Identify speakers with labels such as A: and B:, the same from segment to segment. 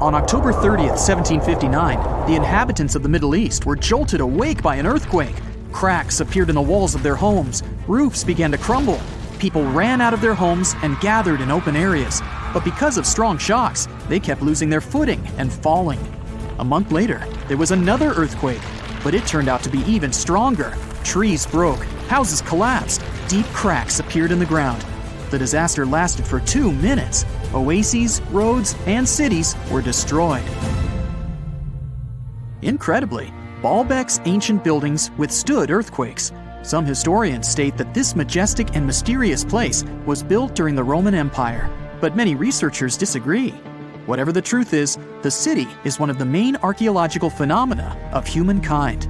A: On October 30th, 1759, the inhabitants of the Middle East were jolted awake by an earthquake. Cracks appeared in the walls of their homes, roofs began to crumble. People ran out of their homes and gathered in open areas. But because of strong shocks, they kept losing their footing and falling. A month later, there was another earthquake, but it turned out to be even stronger. Trees broke, houses collapsed, deep cracks appeared in the ground. The disaster lasted for 2 minutes. Oases, roads, and cities were destroyed. Incredibly, Baalbek's ancient buildings withstood earthquakes. Some historians state that this majestic and mysterious place was built during the Roman Empire, but many researchers disagree. Whatever the truth is, the city is one of the main archaeological phenomena of humankind.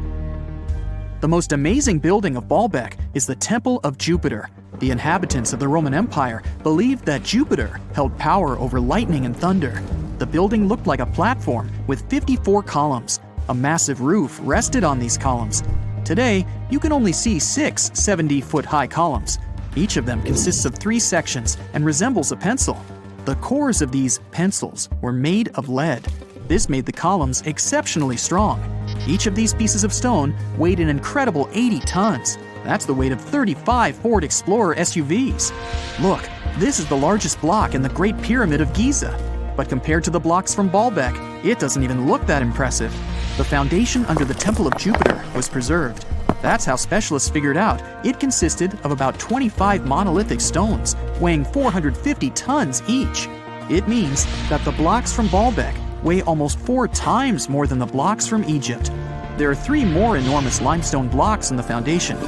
A: The most amazing building of Baalbek is the Temple of Jupiter. The inhabitants of the Roman Empire believed that Jupiter held power over lightning and thunder. The building looked like a platform with 54 columns. A massive roof rested on these columns. Today, you can only see 6 70-foot-high columns. Each of them consists of 3 sections and resembles a pencil. The cores of these pencils were made of lead. This made the columns exceptionally strong. Each of these pieces of stone weighed an incredible 80 tons. That's the weight of 35 Ford Explorer SUVs. Look, this is the largest block in the Great Pyramid of Giza. But compared to the blocks from Baalbek, it doesn't even look that impressive. The foundation under the Temple of Jupiter was preserved. That's how specialists figured out it consisted of about 25 monolithic stones, weighing 450 tons each. It means that the blocks from Baalbek weigh almost 4 times more than the blocks from Egypt. There are 3 more enormous limestone blocks in the foundation.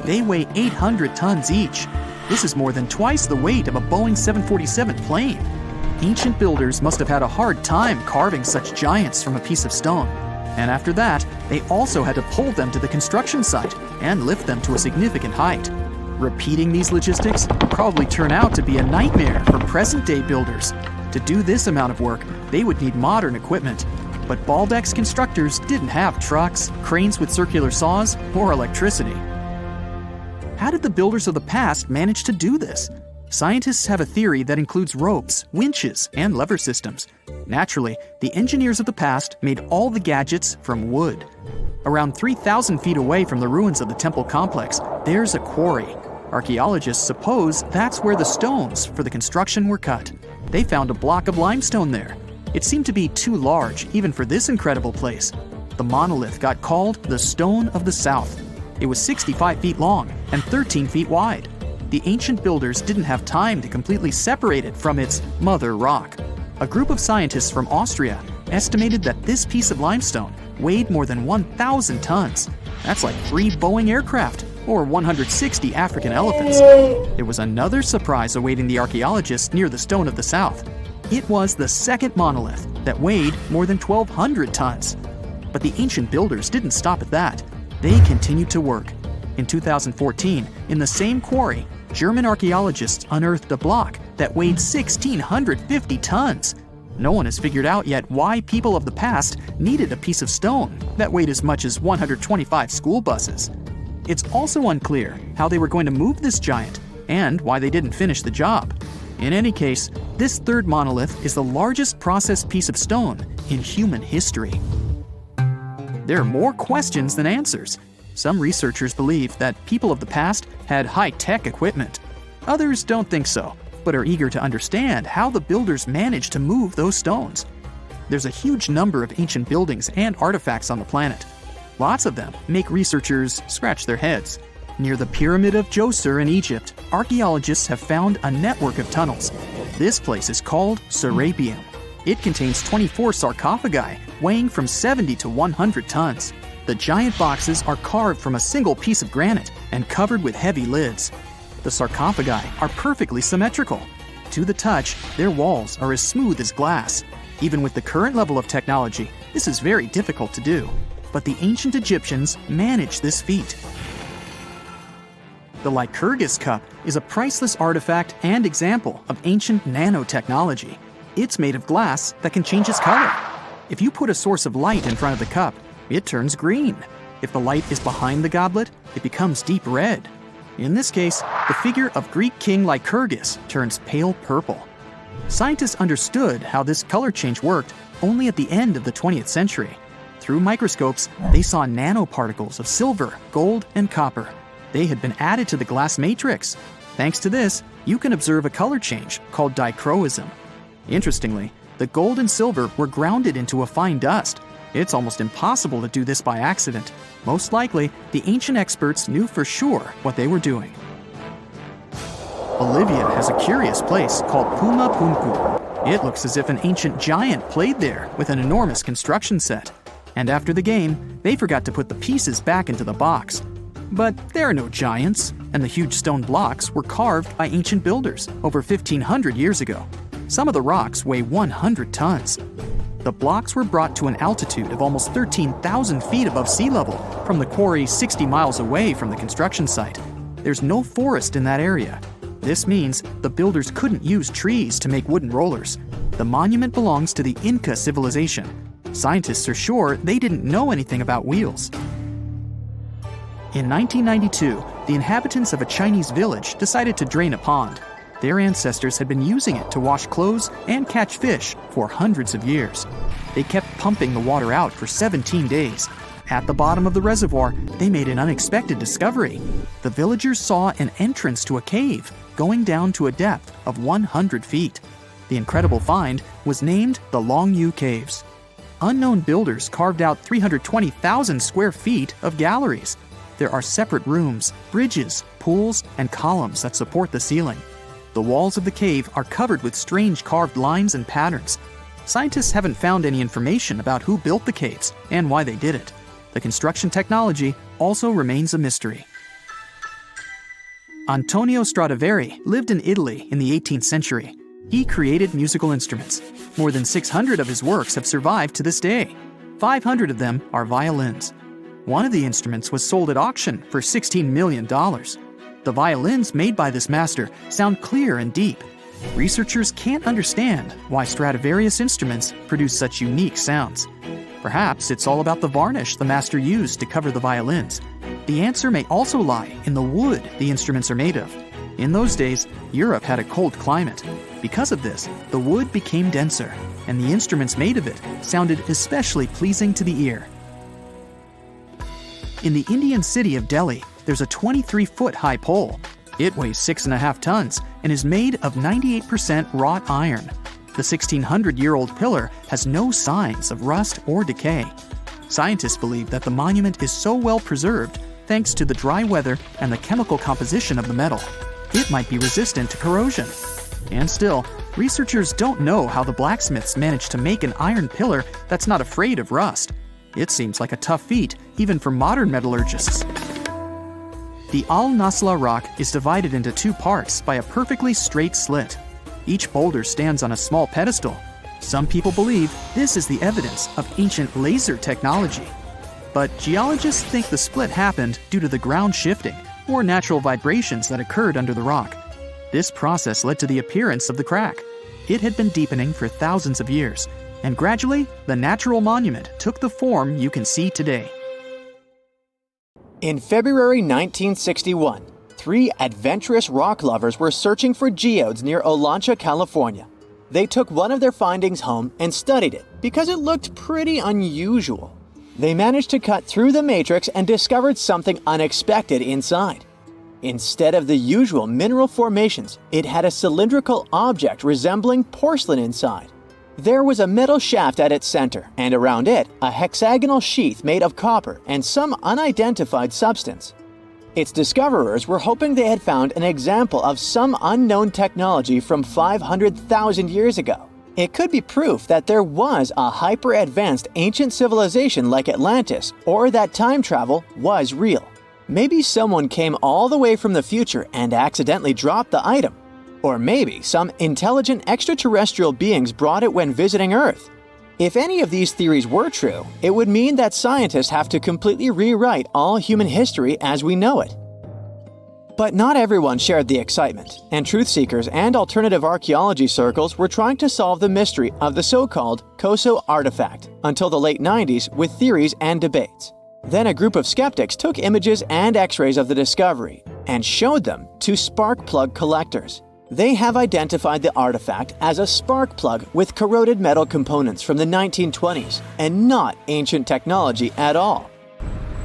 A: They weigh 800 tons each. This is more than twice the weight of a Boeing 747 plane. Ancient builders must have had a hard time carving such giants from a piece of stone. And after that, they also had to pull them to the construction site and lift them to a significant height. Repeating these logistics would probably turn out to be a nightmare for present-day builders. To do this amount of work, they would need modern equipment. But Baalbek's constructors didn't have trucks, cranes with circular saws, or electricity. How did the builders of the past manage to do this? Scientists have a theory that includes ropes, winches, and lever systems. Naturally, the engineers of the past made all the gadgets from wood. Around 3,000 feet away from the ruins of the temple complex, there's a quarry. Archaeologists suppose that's where the stones for the construction were cut. They found a block of limestone there. It seemed to be too large, even for this incredible place. The monolith got called the Stone of the South. It was 65 feet long and 13 feet wide. The ancient builders didn't have time to completely separate it from its mother rock. A group of scientists from Austria estimated that this piece of limestone weighed more than 1,000 tons. That's like 3 Boeing aircraft or 160 African elephants. There was another surprise awaiting the archaeologists near the Stone of the South. It was the second monolith that weighed more than 1,200 tons. But the ancient builders didn't stop at that. They continued to work. In 2014, in the same quarry, German archaeologists unearthed a block that weighed 1,650 tons. No one has figured out yet why people of the past needed a piece of stone that weighed as much as 125 school buses. It's also unclear how they were going to move this giant and why they didn't finish the job. In any case, this third monolith is the largest processed piece of stone in human history. There are more questions than answers. Some researchers believe that people of the past had high-tech equipment. Others don't think so, but are eager to understand how the builders managed to move those stones. There's a huge number of ancient buildings and artifacts on the planet. Lots of them make researchers scratch their heads. Near the Pyramid of Djoser in Egypt, archaeologists have found a network of tunnels. This place is called Serapeum. It contains 24 sarcophagi weighing from 70 to 100 tons. The giant boxes are carved from a single piece of granite and covered with heavy lids. The sarcophagi are perfectly symmetrical. To the touch, their walls are as smooth as glass. Even with the current level of technology, this is very difficult to do. But the ancient Egyptians managed this feat. The Lycurgus cup is a priceless artifact and example of ancient nanotechnology. It's made of glass that can change its color. If you put a source of light in front of the cup, it turns green. If the light is behind the goblet, it becomes deep red. In this case, the figure of Greek king Lycurgus turns pale purple. Scientists understood how this color change worked only at the end of the 20th century. Through microscopes, they saw nanoparticles of silver, gold, and copper. They had been added to the glass matrix. Thanks to this, you can observe a color change called dichroism. Interestingly, the gold and silver were grounded into a fine dust. It's almost impossible to do this by accident. Most likely, the ancient experts knew for sure what they were doing. Bolivia has a curious place called Puma Punku. It looks as if an ancient giant played there with an enormous construction set. And after the game, they forgot to put the pieces back into the box. But there are no giants, and the huge stone blocks were carved by ancient builders over 1,500 years ago. Some of the rocks weigh 100 tons. The blocks were brought to an altitude of almost 13,000 feet above sea level from the quarry 60 miles away from the construction site. There's no forest in that area. This means the builders couldn't use trees to make wooden rollers. The monument belongs to the Inca civilization. Scientists are sure they didn't know anything about wheels. In 1992, the inhabitants of a Chinese village decided to drain a pond. Their ancestors had been using it to wash clothes and catch fish for hundreds of years. They kept pumping the water out for 17 days. At the bottom of the reservoir, they made an unexpected discovery. The villagers saw an entrance to a cave going down to a depth of 100 feet. The incredible find was named the Longyu Caves. Unknown builders carved out 320,000 square feet of galleries. There are separate rooms, bridges, pools, and columns that support the ceiling. The walls of the cave are covered with strange carved lines and patterns. Scientists haven't found any information about who built the caves and why they did it. The construction technology also remains a mystery. Antonio Stradivari lived in Italy in the 18th century. He created musical instruments. More than 600 of his works have survived to this day. 500 of them are violins. One of the instruments was sold at auction for $16 million. The violins made by this master sound clear and deep. Researchers can't understand why Stradivarius instruments produce such unique sounds. Perhaps it's all about the varnish the master used to cover the violins. The answer may also lie in the wood the instruments are made of. In those days, Europe had a cold climate. Because of this, the wood became denser, and the instruments made of it sounded especially pleasing to the ear. In the Indian city of Delhi, there's a 23-foot-high pole. It weighs 6.5 tons and is made of 98% wrought iron. The 1,600-year-old pillar has no signs of rust or decay. Scientists believe that the monument is so well preserved thanks to the dry weather and the chemical composition of the metal. It might be resistant to corrosion. And still, researchers don't know how the blacksmiths managed to make an iron pillar that's not afraid of rust. It seems like a tough feat, even for modern metallurgists. The Al-Nasla rock is divided into two parts by a perfectly straight slit. Each boulder stands on a small pedestal. Some people believe this is the evidence of ancient laser technology. But geologists think the split happened due to the ground shifting or natural vibrations that occurred under the rock. This process led to the appearance of the crack. It had been deepening for thousands of years, and gradually, the natural monument took the form you can see today.
B: In February 1961, 3 adventurous rock lovers were searching for geodes near Olancha, California. They took one of their findings home and studied it because it looked pretty unusual. They managed to cut through the matrix and discovered something unexpected inside. Instead of the usual mineral formations, it had a cylindrical object resembling porcelain inside. There was a metal shaft at its center, and around it, a hexagonal sheath made of copper and some unidentified substance. Its discoverers were hoping they had found an example of some unknown technology from 500,000 years ago. It could be proof that there was a hyper-advanced ancient civilization like Atlantis, or that time travel was real. Maybe someone came all the way from the future and accidentally dropped the item. Or maybe some intelligent extraterrestrial beings brought it when visiting Earth. If any of these theories were true, it would mean that scientists have to completely rewrite all human history as we know it. But not everyone shared the excitement, and truth seekers and alternative archaeology circles were trying to solve the mystery of the so-called Koso artifact until the late 90s with theories and debates. Then a group of skeptics took images and x-rays of the discovery and showed them to spark plug collectors. They have identified the artifact as a spark plug with corroded metal components from the 1920s and not ancient technology at all.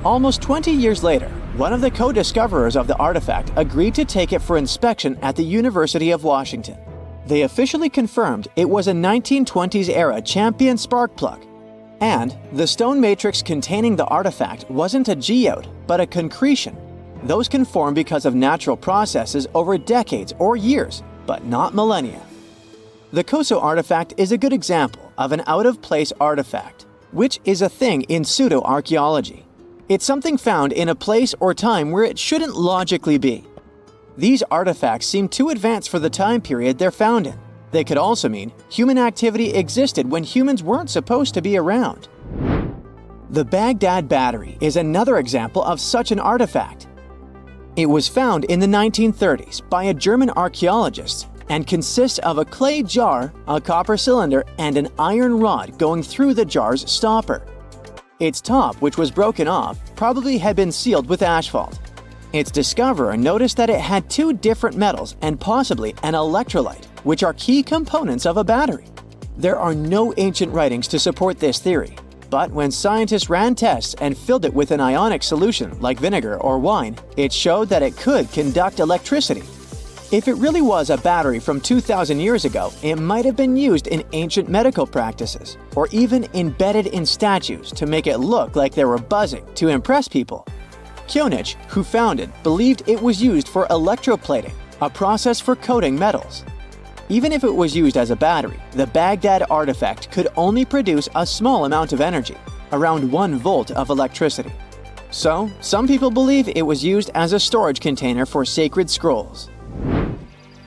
B: Almost 20 years later, one of the co-discoverers of the artifact agreed to take it for inspection at the University of Washington. They officially confirmed it was a 1920s-era champion spark plug. And the stone matrix containing the artifact wasn't a geode, but a concretion. Those can form because of natural processes over decades or years, but not millennia. The Koso artifact is a good example of an out-of-place artifact, which is a thing in pseudo-archaeology. It's something found in a place or time where it shouldn't logically be. These artifacts seem too advanced for the time period they're found in. They could also mean human activity existed when humans weren't supposed to be around. The Baghdad Battery is another example of such an artifact. It was found in the 1930s by a German archaeologist and consists of a clay jar, a copper cylinder, and an iron rod going through the jar's stopper. Its top, which was broken off, probably had been sealed with asphalt. Its discoverer noticed that it had two different metals and possibly an electrolyte, which are key components of a battery. There are no ancient writings to support this theory, but when scientists ran tests and filled it with an ionic solution like vinegar or wine, it showed that it could conduct electricity. If it really was a battery from 2,000 years ago, it might have been used in ancient medical practices, or even embedded in statues to make it look like they were buzzing to impress people. Kionich, who found it, believed it was used for electroplating, a process for coating metals. Even if it was used as a battery, the Baghdad artifact could only produce a small amount of energy, around 1 volt of electricity. So, some people believe it was used as a storage container for sacred scrolls.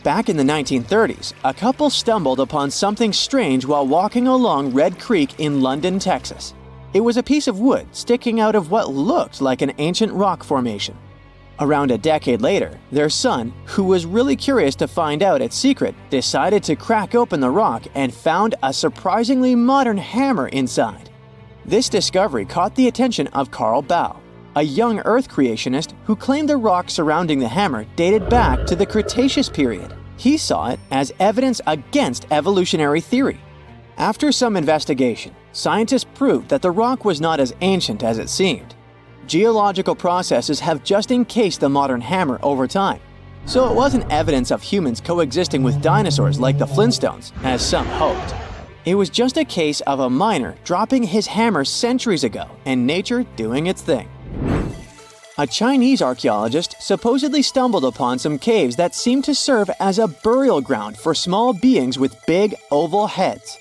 B: Back in the 1930s, a couple stumbled upon something strange while walking along Red Creek in London, Texas. It was a piece of wood sticking out of what looked like an ancient rock formation. Around a decade later, their son, who was really curious to find out its secret, decided to crack open the rock and found a surprisingly modern hammer inside. This discovery caught the attention of Carl Bau, a young Earth creationist who claimed the rock surrounding the hammer dated back to the Cretaceous period. He saw it as evidence against evolutionary theory. After some investigation, scientists proved that the rock was not as ancient as it seemed. Geological processes have just encased the modern hammer over time, so it wasn't evidence of humans coexisting with dinosaurs like the Flintstones, as some hoped. It was just a case of a miner dropping his hammer centuries ago and nature doing its thing. A Chinese archaeologist supposedly stumbled upon some caves that seemed to serve as a burial ground for small beings with big, oval heads.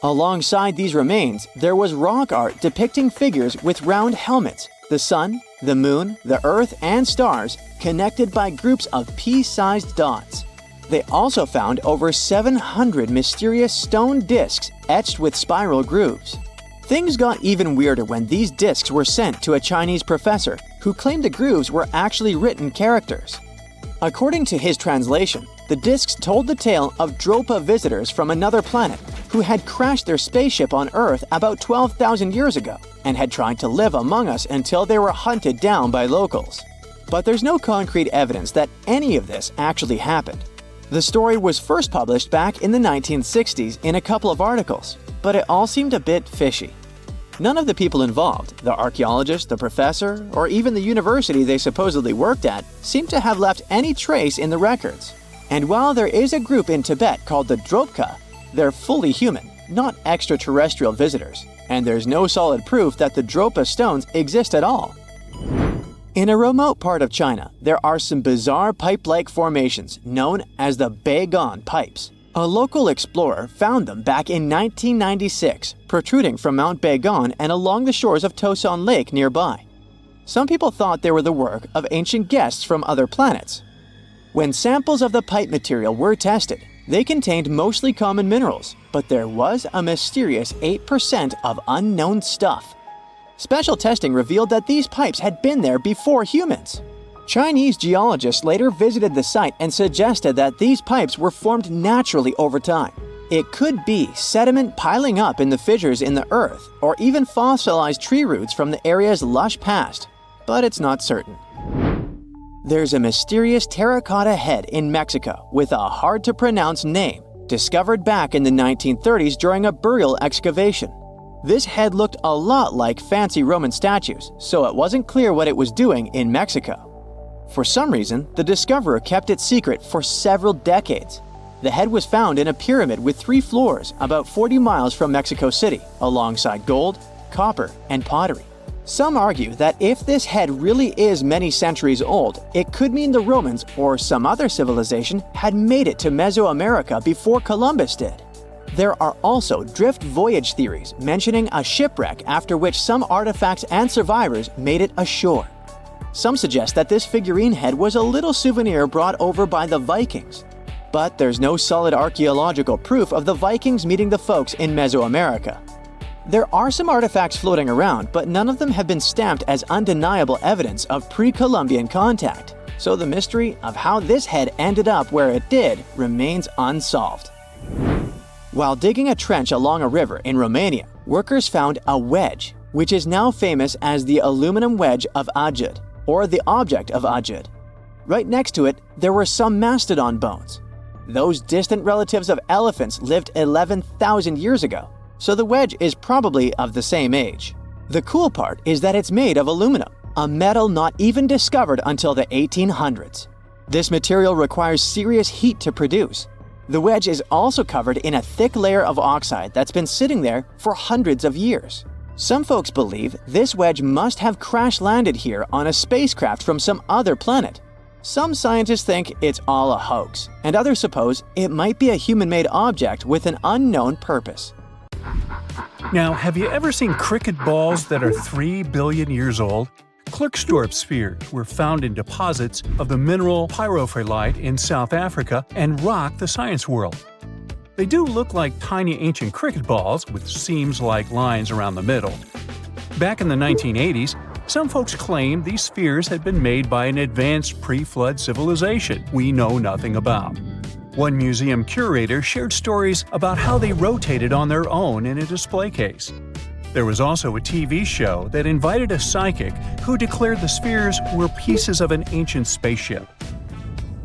B: Alongside these remains, there was rock art depicting figures with round helmets, the sun, the moon, the earth, and stars connected by groups of pea-sized dots. They also found over 700 mysterious stone discs etched with spiral grooves. Things got even weirder when these discs were sent to a Chinese professor who claimed the grooves were actually written characters. According to his translation, the discs told the tale of Dropa visitors from another planet who had crashed their spaceship on Earth about 12,000 years ago and had tried to live among us until they were hunted down by locals. But there's no concrete evidence that any of this actually happened. The story was first published back in the 1960s in a couple of articles, but it all seemed a bit fishy. None of the people involved, the archaeologist, the professor, or even the university they supposedly worked at, seemed to have left any trace in the records. And while there is a group in Tibet called the Dropka, they're fully human, not extraterrestrial visitors, and there's no solid proof that the Dropa stones exist at all. In a remote part of China, there are some bizarre pipe-like formations known as the Beigan pipes. A local explorer found them back in 1996, protruding from Mount Beigan and along the shores of Tosan Lake nearby. Some people thought they were the work of ancient guests from other planets. When samples of the pipe material were tested, they contained mostly common minerals, but there was a mysterious 8% of unknown stuff. Special testing revealed that these pipes had been there before humans. Chinese geologists later visited the site and suggested that these pipes were formed naturally over time. It could be sediment piling up in the fissures in the earth, or even fossilized tree roots from the area's lush past, but it's not certain. There's a mysterious terracotta head in Mexico with a hard-to-pronounce name, discovered back in the 1930s during a burial excavation. This head looked a lot like fancy Roman statues, so it wasn't clear what it was doing in Mexico. For some reason, the discoverer kept it secret for several decades. The head was found in a pyramid with 3 floors about 40 miles from Mexico City, alongside gold, copper, and pottery. Some argue that if this head really is many centuries old, it could mean the Romans or some other civilization had made it to Mesoamerica before Columbus did. There are also drift voyage theories mentioning a shipwreck after which some artifacts and survivors made it ashore. Some suggest that this figurine head was a little souvenir brought over by the Vikings. But there's no solid archaeological proof of the Vikings meeting the folks in Mesoamerica. There are some artifacts floating around, but none of them have been stamped as undeniable evidence of pre-Columbian contact, so the mystery of how this head ended up where it did remains unsolved. While digging a trench along a river in Romania, workers found a wedge, which is now famous as the aluminum wedge of Ajud, or the object of Ajud. Right next to it, there were some mastodon bones. Those distant relatives of elephants lived 11,000 years ago, so the wedge is probably of the same age. The cool part is that it's made of aluminum, a metal not even discovered until the 1800s. This material requires serious heat to produce. The wedge is also covered in a thick layer of oxide that's been sitting there for hundreds of years. Some folks believe this wedge must have crash-landed here on a spacecraft from some other planet. Some scientists think it's all a hoax, and others suppose it might be a human-made object with an unknown purpose.
C: Now, have you ever seen cricket balls that are 3 billion years old? Klerksdorp spheres were found in deposits of the mineral pyrophyllite in South Africa and rock the science world. They do look like tiny ancient cricket balls with seams-like lines around the middle. Back in the 1980s, some folks claimed these spheres had been made by an advanced pre-flood civilization we know nothing about. One museum curator shared stories about how they rotated on their own in a display case. There was also a TV show that invited a psychic who declared the spheres were pieces of an ancient spaceship.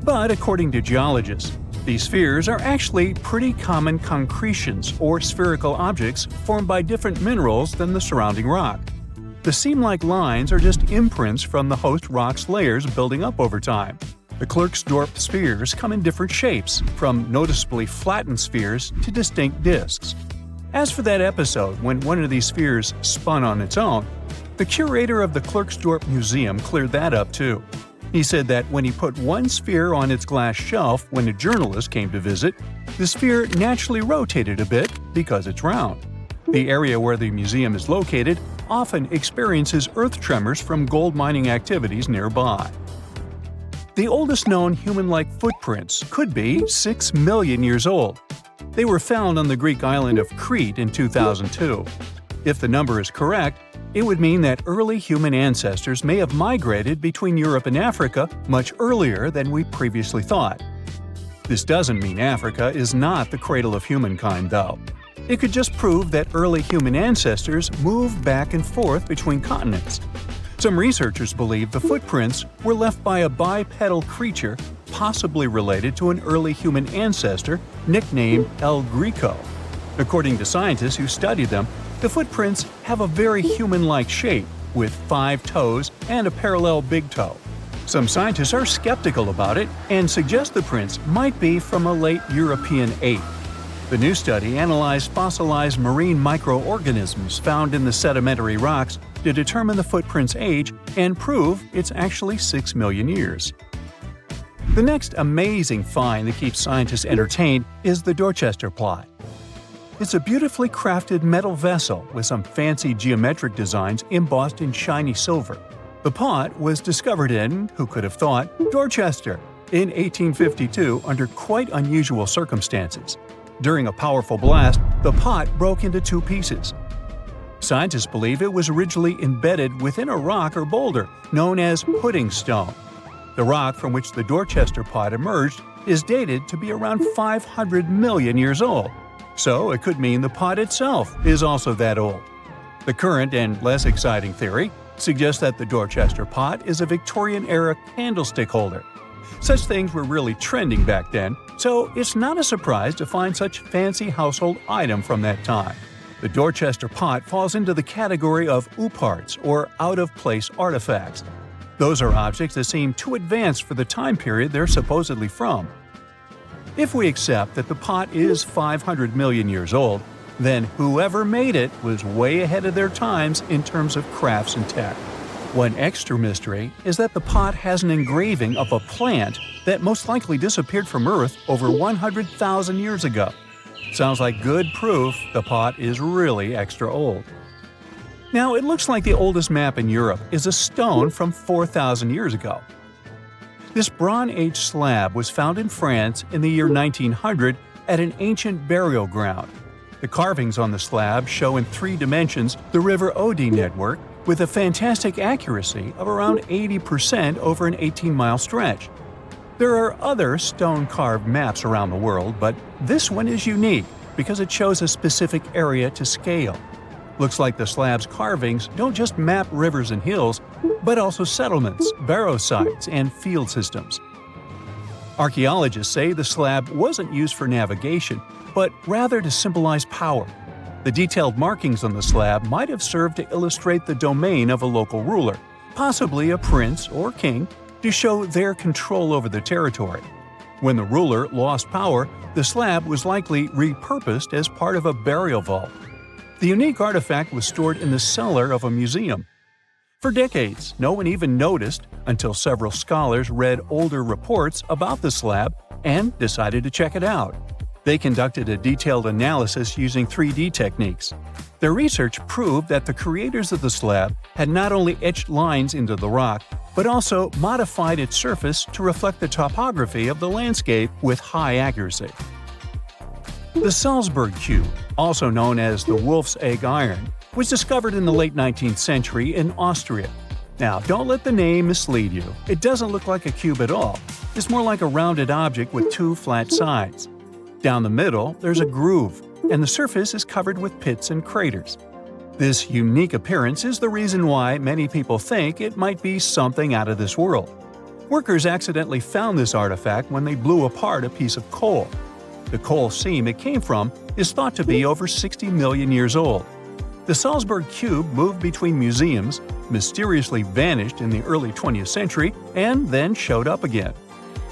C: But according to geologists, these spheres are actually pretty common concretions or spherical objects formed by different minerals than the surrounding rock. The seam-like lines are just imprints from the host rock's layers building up over time. The Klerksdorp spheres come in different shapes, from noticeably flattened spheres to distinct discs. As for that episode when one of these spheres spun on its own, the curator of the Klerksdorp Museum cleared that up too. He said that when he put one sphere on its glass shelf when a journalist came to visit, the sphere naturally rotated a bit because it's round. The area where the museum is located often experiences earth tremors from gold mining activities nearby. The oldest known human-like footprints could be 6 million years old. They were found on the Greek island of Crete in 2002. If the number is correct, it would mean that early human ancestors may have migrated between Europe and Africa much earlier than we previously thought. This doesn't mean Africa is not the cradle of humankind, though. It could just prove that early human ancestors moved back and forth between continents. Some researchers believe the footprints were left by a bipedal creature possibly related to an early human ancestor nicknamed El Greco. According to scientists who studied them, the footprints have a very human-like shape, with 5 toes and a parallel big toe. Some scientists are skeptical about it and suggest the prints might be from a late European ape. The new study analyzed fossilized marine microorganisms found in the sedimentary rocks to determine the footprint's age and prove it's actually 6 million years. The next amazing find that keeps scientists entertained is the Dorchester plot. It's a beautifully crafted metal vessel with some fancy geometric designs embossed in shiny silver. The pot was discovered in, who could have thought, Dorchester in 1852 under quite unusual circumstances. During a powerful blast, the pot broke into 2 pieces. Scientists believe it was originally embedded within a rock or boulder known as pudding stone. The rock from which the Dorchester pot emerged is dated to be around 500 million years old, so it could mean the pot itself is also that old. The current and less exciting theory suggests that the Dorchester pot is a Victorian-era candlestick holder. Such things were really trending back then, so it's not a surprise to find such fancy household item from that time. The Dorchester pot falls into the category of ooparts, or out-of-place artifacts. Those are objects that seem too advanced for the time period they're supposedly from. If we accept that the pot is 500 million years old, then whoever made it was way ahead of their times in terms of crafts and tech. One extra mystery is that the pot has an engraving of a plant that most likely disappeared from Earth over 100,000 years ago. Sounds like good proof the pot is really extra old. Now, it looks like the oldest map in Europe is a stone from 4,000 years ago. This Bronze Age slab was found in France in the year 1900 at an ancient burial ground. The carvings on the slab show in 3 dimensions the River Odie network with a fantastic accuracy of around 80% over an 18-mile stretch. There are other stone-carved maps around the world, but this one is unique because it shows a specific area to scale. Looks like the slab's carvings don't just map rivers and hills, but also settlements, barrow sites, and field systems. Archaeologists say the slab wasn't used for navigation, but rather to symbolize power. The detailed markings on the slab might have served to illustrate the domain of a local ruler, possibly a prince or king, to show their control over the territory. When the ruler lost power, the slab was likely repurposed as part of a burial vault. The unique artifact was stored in the cellar of a museum. For decades, no one even noticed until several scholars read older reports about the slab and decided to check it out. They conducted a detailed analysis using 3D techniques. Their research proved that the creators of the slab had not only etched lines into the rock, but also modified its surface to reflect the topography of the landscape with high accuracy. The Salzburg cube, also known as the Wolf's Egg iron, was discovered in the late 19th century in Austria. Now, don't let the name mislead you. It doesn't look like a cube at all. It's more like a rounded object with 2 flat sides. Down the middle, there's a groove, and the surface is covered with pits and craters. This unique appearance is the reason why many people think it might be something out of this world. Workers accidentally found this artifact when they blew apart a piece of coal. The coal seam it came from is thought to be over 60 million years old. The Salzburg cube moved between museums, mysteriously vanished in the early 20th century, and then showed up again.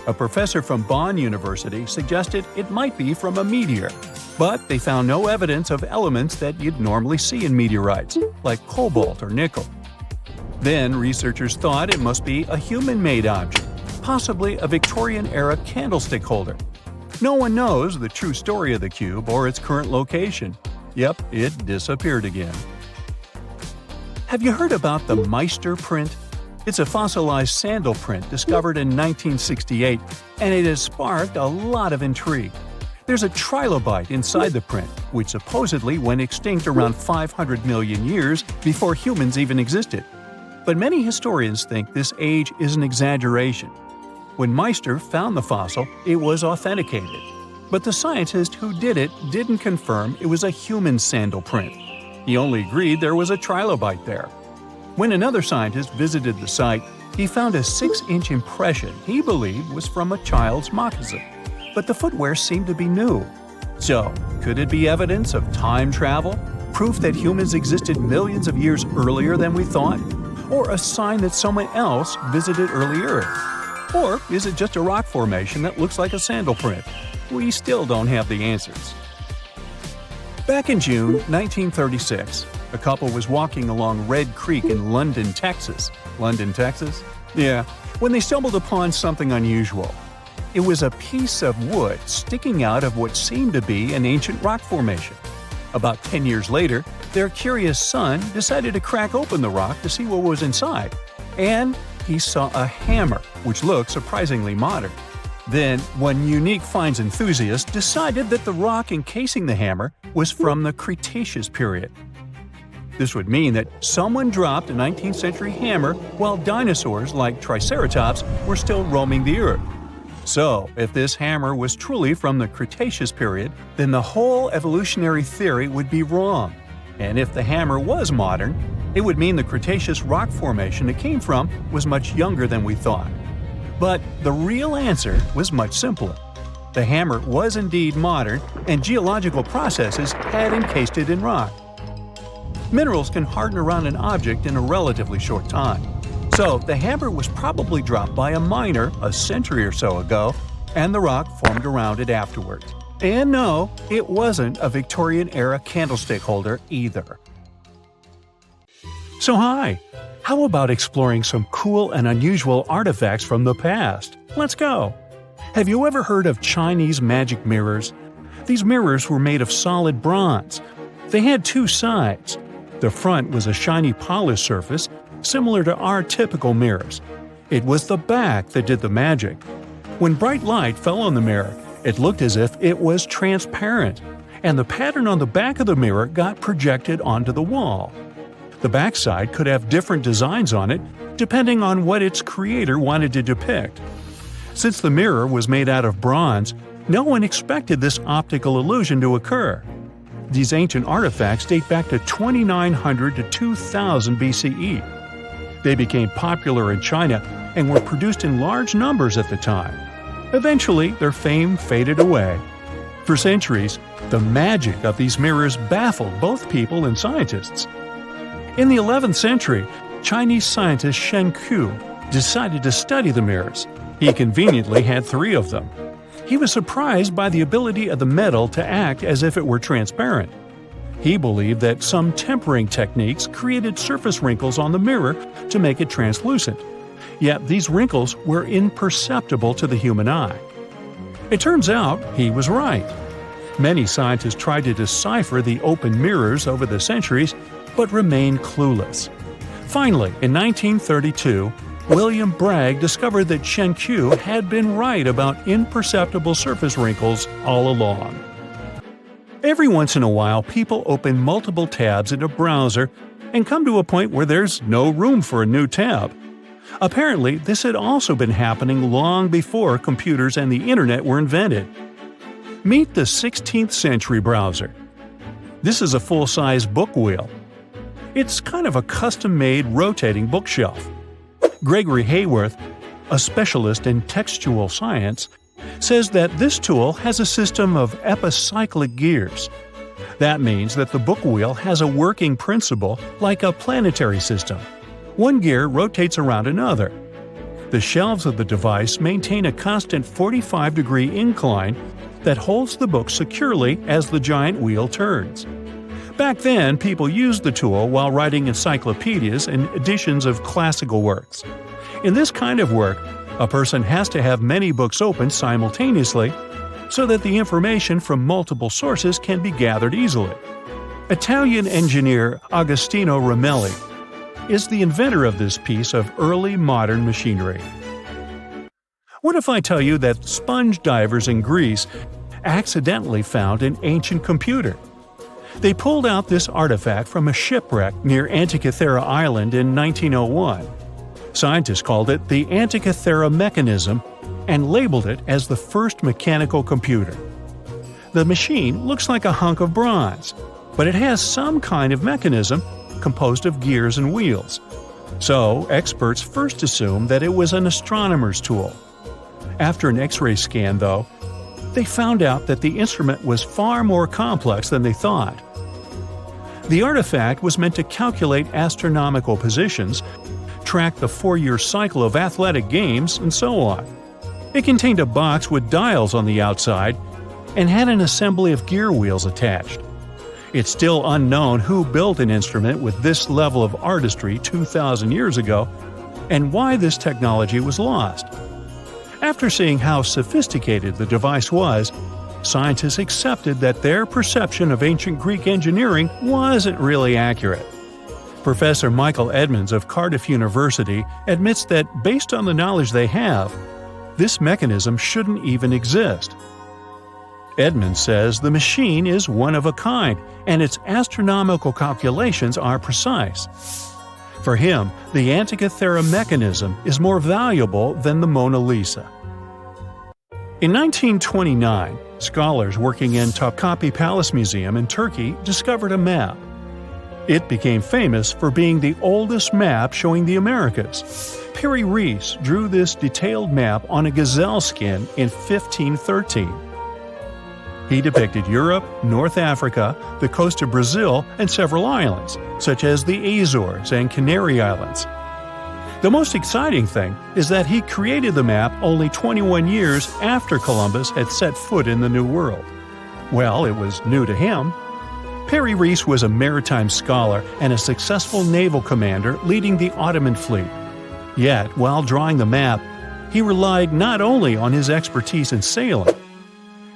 C: A professor from Bonn University suggested it might be from a meteor, but they found no evidence of elements that you'd normally see in meteorites, like cobalt or nickel. Then researchers thought it must be a human-made object, possibly a Victorian-era candlestick holder. No one knows the true story of the cube or its current location. Yep, it disappeared again. Have you heard about the Meister print? It's a fossilized sandal print discovered in 1968, and it has sparked a lot of intrigue. There's a trilobite inside the print, which supposedly went extinct around 500 million years before humans even existed. But many historians think this age is an exaggeration. When Meister found the fossil, it was authenticated. But the scientist who did it didn't confirm it was a human sandal print. He only agreed there was a trilobite there. When another scientist visited the site, he found a 6-inch impression he believed was from a child's moccasin. But the footwear seemed to be new. So, could it be evidence of time travel? Proof that humans existed millions of years earlier than we thought? Or a sign that someone else visited early Earth? Or is it just a rock formation that looks like a sandal print? We still don't have the answers. Back in June 1936, a couple was walking along Red Creek in London, Texas. London, Texas? Yeah, when they stumbled upon something unusual. It was a piece of wood sticking out of what seemed to be an ancient rock formation. About 10 years later, their curious son decided to crack open the rock to see what was inside. And he saw a hammer, which looked surprisingly modern. Then, one unique finds enthusiast decided that the rock encasing the hammer was from the Cretaceous period. This would mean that someone dropped a 19th century hammer while dinosaurs like Triceratops were still roaming the Earth. So, if this hammer was truly from the Cretaceous period, then the whole evolutionary theory would be wrong. And if the hammer was modern, It would mean the Cretaceous rock formation it came from was much younger than we thought. But the real answer was much simpler. The hammer was indeed modern, and geological processes had encased it in rock. Minerals can harden around an object in a relatively short time. So the hammer was probably dropped by a miner a century or so ago, and the rock formed around it afterward. And no, it wasn't a Victorian-era candlestick holder either. So hi, how about exploring some cool and unusual artifacts from the past? Let's go! Have you ever heard of Chinese magic mirrors? These mirrors were made of solid bronze. They had two sides. The front was a shiny polished surface, similar to our typical mirrors. It was the back that did the magic. When bright light fell on the mirror, it looked as if it was transparent, and the pattern on the back of the mirror got projected onto the wall. The backside could have different designs on it, depending on what its creator wanted to depict. Since the mirror was made out of bronze, no one expected this optical illusion to occur. These ancient artifacts date back to 2900 to 2000 BCE. They became popular in China and were produced in large numbers at the time. Eventually, their fame faded away. For centuries, the magic of these mirrors baffled both people and scientists. In the 11th century, Chinese scientist Shen Ku decided to study the mirrors. He conveniently had 3 of them. He was surprised by the ability of the metal to act as if it were transparent. He believed that some tempering techniques created surface wrinkles on the mirror to make it translucent. Yet these wrinkles were imperceptible to the human eye. It turns out he was right. Many scientists tried to decipher the open mirrors over the centuries, but remained clueless. Finally, in 1932, William Bragg discovered that Shen Ku had been right about imperceptible surface wrinkles all along. Every once in a while, people open multiple tabs in a browser and come to a point where there's no room for a new tab. Apparently, this had also been happening long before computers and the internet were invented. Meet the 16th century browser. This is a full-size book wheel. It's kind of a custom-made rotating bookshelf. Gregory Hayworth, a specialist in textual science, says that this tool has a system of epicyclic gears. That means that the book wheel has a working principle like a planetary system. One gear rotates around another. The shelves of the device maintain a constant 45-degree incline that holds the book securely as the giant wheel turns. Back then, people used the tool while writing encyclopedias and editions of classical works. In this kind of work, a person has to have many books open simultaneously so that the information from multiple sources can be gathered easily. Italian engineer Agostino Ramelli is the inventor of this piece of early modern machinery. What if I tell you that sponge divers in Greece accidentally found an ancient computer? They pulled out this artifact from a shipwreck near Antikythera Island in 1901. Scientists called it the Antikythera mechanism and labeled it as the first mechanical computer. The machine looks like a hunk of bronze, but it has some kind of mechanism composed of gears and wheels. So, experts first assumed that it was an astronomer's tool. After an X-ray scan, though, they found out that the instrument was far more complex than they thought. The artifact was meant to calculate astronomical positions, track the 4-year cycle of athletic games, and so on. It contained a box with dials on the outside and had an assembly of gear wheels attached. It's still unknown who built an instrument with this level of artistry 2,000 years ago and why this technology was lost. After seeing how sophisticated the device was, scientists accepted that their perception of ancient Greek engineering wasn't really accurate. Professor Michael Edmonds of Cardiff University admits that, based on the knowledge they have, this mechanism shouldn't even exist. Edmonds says the machine is one of a kind, and its astronomical calculations are precise. For him, the Antikythera mechanism is more valuable than the Mona Lisa. In 1929, scholars working in Topkapi Palace Museum in Turkey discovered a map. It became famous for being the oldest map showing the Americas. Perry Reese drew this detailed map on a gazelle skin in 1513. He depicted Europe, North Africa, the coast of Brazil, and several islands, such as the Azores and Canary Islands. The most exciting thing is that he created the map only 21 years after Columbus had set foot in the New World. Well, it was new to him. Perry Reese was a maritime scholar and a successful naval commander leading the Ottoman fleet. Yet, while drawing the map, he relied not only on his expertise in sailing.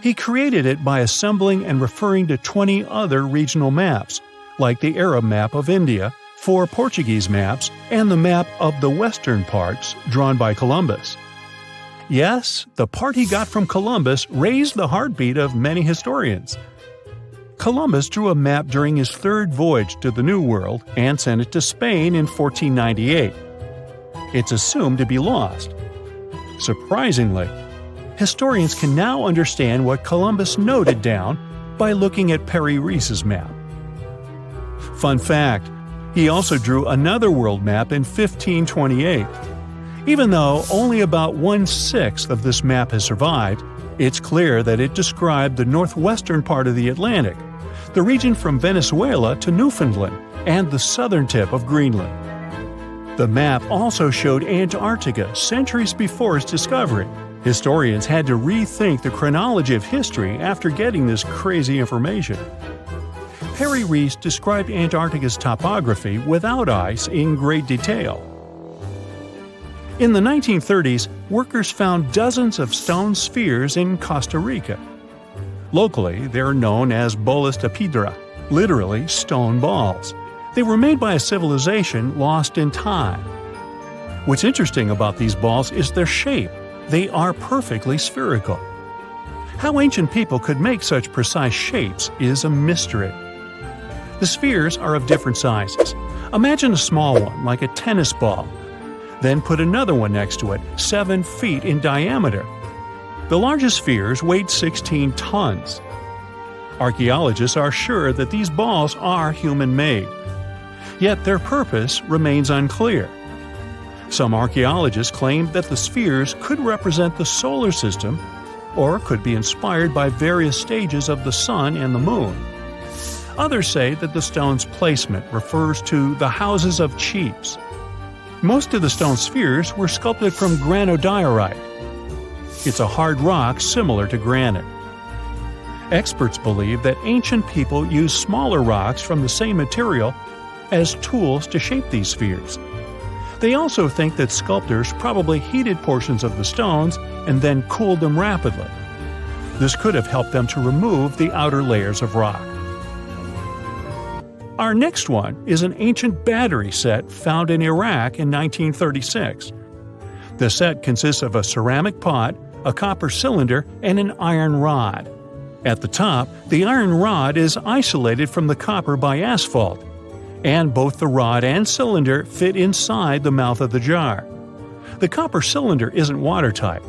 C: He created it by assembling and referring to 20 other regional maps, like the Arab map of India, 4 Portuguese maps, and the map of the western parts drawn by Columbus. Yes, the part he got from Columbus raised the heartbeat of many historians. Columbus drew a map during his third voyage to the New World and sent it to Spain in 1498. It's assumed to be lost. Surprisingly, historians can now understand what Columbus noted down by looking at Perry Reese's map. Fun fact, he also drew another world map in 1528. Even though only about 1/6 of this map has survived, it's clear that it described the northwestern part of the Atlantic, the region from Venezuela to Newfoundland, and the southern tip of Greenland. The map also showed Antarctica centuries before its discovery. Historians had to rethink the chronology of history after getting this crazy information. Perry Reese described Antarctica's topography without ice in great detail. In the 1930s, workers found dozens of stone spheres in Costa Rica. Locally, they're known as bolas de piedra, literally stone balls. They were made by a civilization lost in time. What's interesting about these balls is their shape. They are perfectly spherical. How ancient people could make such precise shapes is a mystery. The spheres are of different sizes. Imagine a small one, like a tennis ball. Then put another one next to it, 7 feet in diameter. The largest spheres weighed 16 tons. Archaeologists are sure that these balls are human-made. Yet their purpose remains unclear. Some archaeologists claim that the spheres could represent the solar system or could be inspired by various stages of the sun and the moon. Others say that the stone's placement refers to the houses of chiefs. Most of the stone spheres were sculpted from granodiorite. It's a hard rock similar to granite. Experts believe that ancient people used smaller rocks from the same material as tools to shape these spheres. They also think that sculptors probably heated portions of the stones and then cooled them rapidly. This could have helped them to remove the outer layers of rock. Our next one is an ancient battery set found in Iraq in 1936. The set consists of a ceramic pot, a copper cylinder, and an iron rod. At the top, the iron rod is isolated from the copper by asphalt, and both the rod and cylinder fit inside the mouth of the jar. The copper cylinder isn't watertight,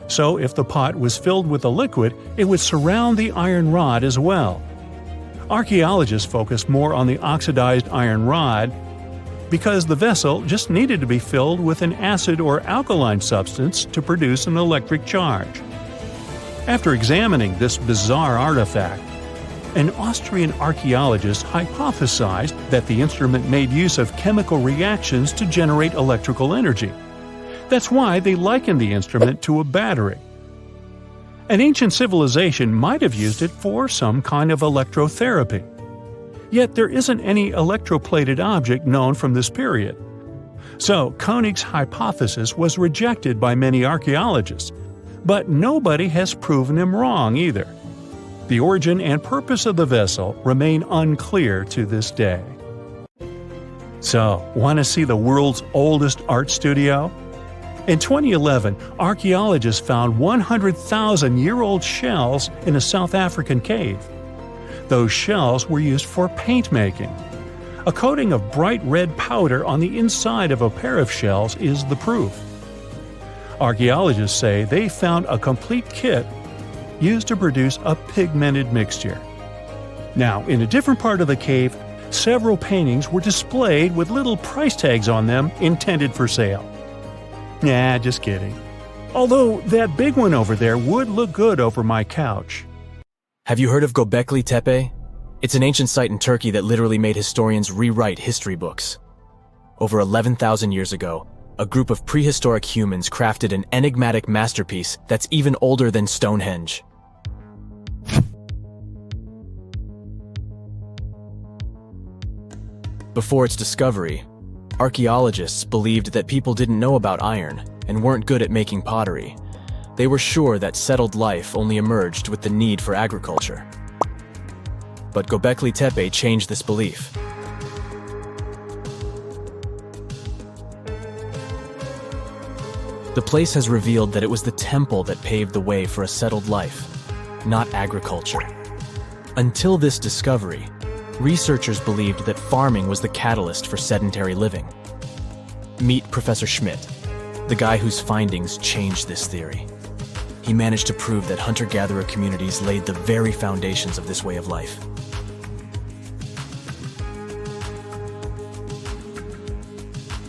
C: so if the pot was filled with a liquid, it would surround the iron rod as well. Archaeologists focus more on the oxidized iron rod because the vessel just needed to be filled with an acid or alkaline substance to produce an electric charge. After examining this bizarre artifact, an Austrian archaeologist hypothesized that the instrument made use of chemical reactions to generate electrical energy. That's why they likened the instrument to a battery. An ancient civilization might have used it for some kind of electrotherapy. Yet there isn't any electroplated object known from this period. So Koenig's hypothesis was rejected by many archaeologists, but nobody has proven him wrong either. The origin and purpose of the vessel remain unclear to this day. So, want to see the world's oldest art studio? In 2011, archaeologists found 100,000-year-old shells in a South African cave. Those shells were used for paint making. A coating of bright red powder on the inside of a pair of shells is the proof. Archaeologists say they found a complete kit used to produce a pigmented mixture. Now, in a different part of the cave, several paintings were displayed with little price tags on them intended for sale. Nah, just kidding. Although that big one over there would look good over my couch.
D: Have you heard of Göbekli Tepe? It's an ancient site in Turkey that literally made historians rewrite history books. Over 11,000 years ago, a group of prehistoric humans crafted an enigmatic masterpiece that's even older than Stonehenge. Before its discovery, archaeologists believed that people didn't know about iron and weren't good at making pottery. They were sure that settled life only emerged with the need for agriculture. But Göbekli Tepe changed this belief. The place has revealed that it was the temple that paved the way for a settled life, not agriculture. Until this discovery, researchers believed that farming was the catalyst for sedentary living. Meet Professor Schmidt, the guy whose findings changed this theory. He managed to prove that hunter-gatherer communities laid the very foundations of this way of life.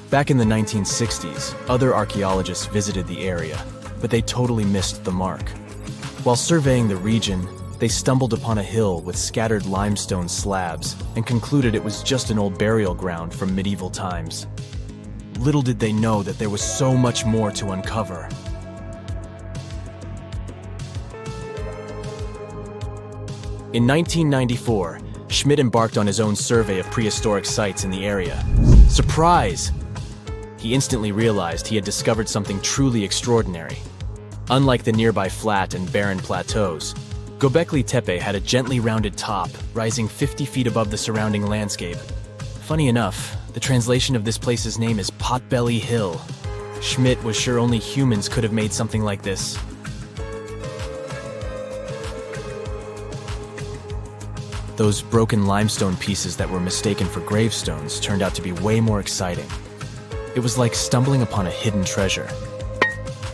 D: Back in the 1960s, other archaeologists visited the area, but they totally missed the mark. While surveying the region, they stumbled upon a hill with scattered limestone slabs and concluded it was just an old burial ground from medieval times. Little did they know that there was so much more to uncover. In 1994, Schmidt embarked on his own survey of prehistoric sites in the area. Surprise! He instantly realized he had discovered something truly extraordinary. Unlike the nearby flat and barren plateaus, Göbekli Tepe had a gently rounded top, rising 50 feet above the surrounding landscape. Funny enough, the translation of this place's name is Potbelly Hill. Schmidt was sure only humans could have made something like this. Those broken limestone pieces that were mistaken for gravestones turned out to be way more exciting. It was like stumbling upon a hidden treasure.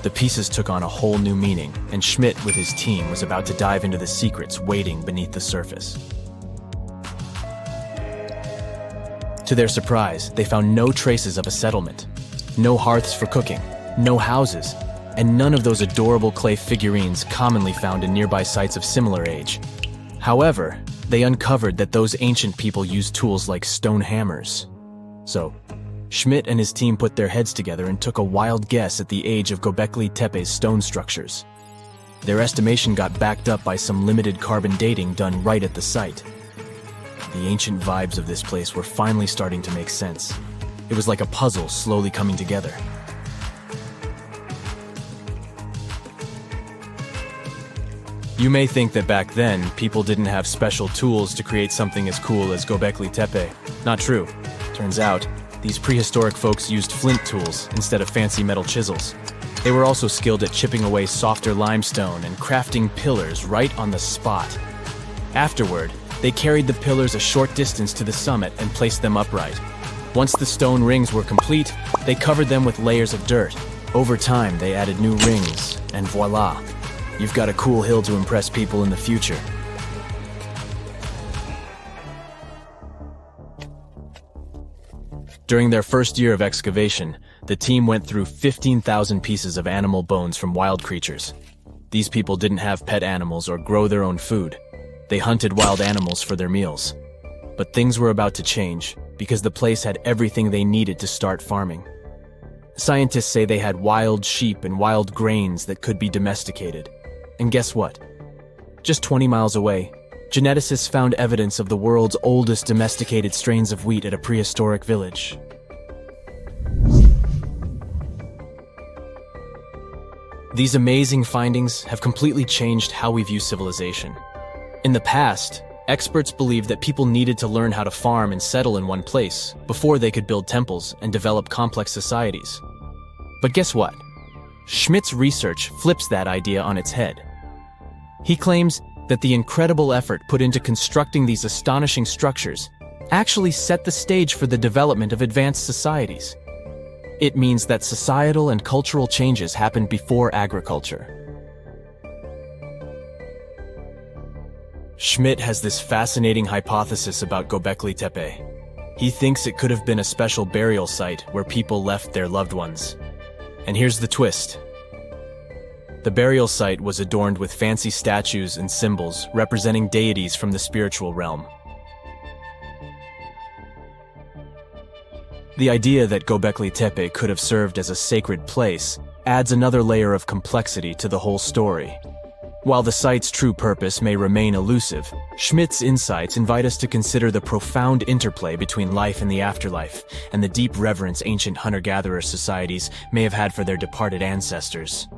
D: The pieces took on a whole new meaning, and Schmidt with his team was about to dive into the secrets waiting beneath the surface. To their surprise, they found no traces of a settlement. No hearths for cooking, no houses, and none of those adorable clay figurines commonly found in nearby sites of similar age. However, they uncovered that those ancient people used tools like stone hammers. So, Schmidt and his team put their heads together and took a wild guess at the age of Göbekli Tepe's stone structures. Their estimation got backed up by some limited carbon dating done right at the site. The ancient vibes of this place were finally starting to make sense. It was like a puzzle slowly coming together. You may think that back then, people didn't have special tools to create something as cool as Göbekli Tepe. Not true. Turns out, these prehistoric folks used flint tools instead of fancy metal chisels. They were also skilled at chipping away softer limestone and crafting pillars right on the spot. Afterward, they carried the pillars a short distance to the summit and placed them upright. Once the stone rings were complete, they covered them with layers of dirt. Over time, they added new rings, and voila! You've got a cool hill to impress people in the future. During their first year of excavation, the team went through 15,000 pieces of animal bones from wild creatures. These people didn't have pet animals or grow their own food. They hunted wild animals for their meals. But things were about to change, because the place had everything they needed to start farming. Scientists say they had wild sheep and wild grains that could be domesticated. And guess what? Just 20 miles away, geneticists found evidence of the world's oldest domesticated strains of wheat at a prehistoric village. These amazing findings have completely changed how we view civilization. In the past, experts believed that people needed to learn how to farm and settle in one place before they could build temples and develop complex societies. But guess what? Schmidt's research flips that idea on its head. He claims that the incredible effort put into constructing these astonishing structures actually set the stage for the development of advanced societies. It means that societal and cultural changes happened before agriculture. Schmidt has this fascinating hypothesis about Göbekli Tepe. He thinks it could have been a special burial site where people left their loved ones. And here's the twist. The burial site was adorned with fancy statues and symbols representing deities from the spiritual realm. The idea that Göbekli Tepe could have served as a sacred place adds another layer of complexity to the whole story. While the site's true purpose may remain elusive, Schmidt's insights invite us to consider the profound interplay between life and the afterlife, and the deep reverence ancient hunter-gatherer societies may have had for their departed ancestors.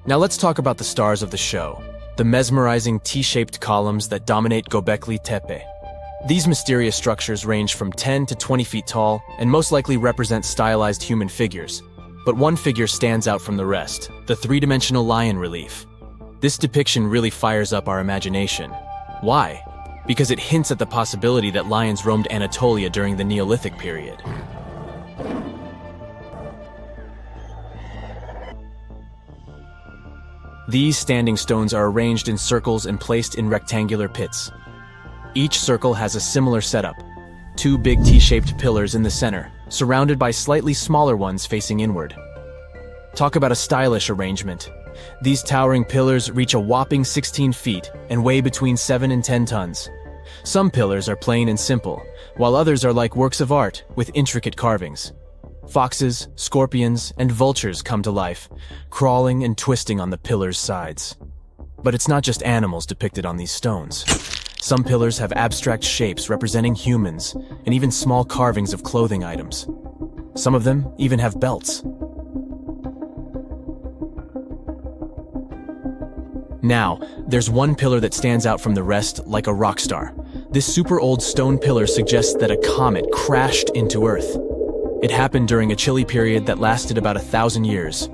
D: Now let's talk about the stars of the show, the mesmerizing T-shaped columns that dominate Göbekli Tepe. These mysterious structures range from 10 to 20 feet tall and most likely represent stylized human figures. But one figure stands out from the rest, the three-dimensional lion relief. This depiction really fires up our imagination. Why? Because it hints at the possibility that lions roamed Anatolia during the Neolithic period. These standing stones are arranged in circles and placed in rectangular pits. Each circle has a similar setup. Two big T-shaped pillars in the center, surrounded by slightly smaller ones facing inward. Talk about a stylish arrangement. These towering pillars reach a whopping 16 feet and weigh between 7 and 10 tons. Some pillars are plain and simple, while others are like works of art with intricate carvings. Foxes, scorpions, and vultures come to life, crawling and twisting on the pillars' sides. But it's not just animals depicted on these stones. Some pillars have abstract shapes representing humans, and even small carvings of clothing items. Some of them even have belts. Now, there's one pillar that stands out from the rest like a rock star. This super old stone pillar suggests that a comet crashed into Earth. It happened during a chilly period that lasted about 1,000 years.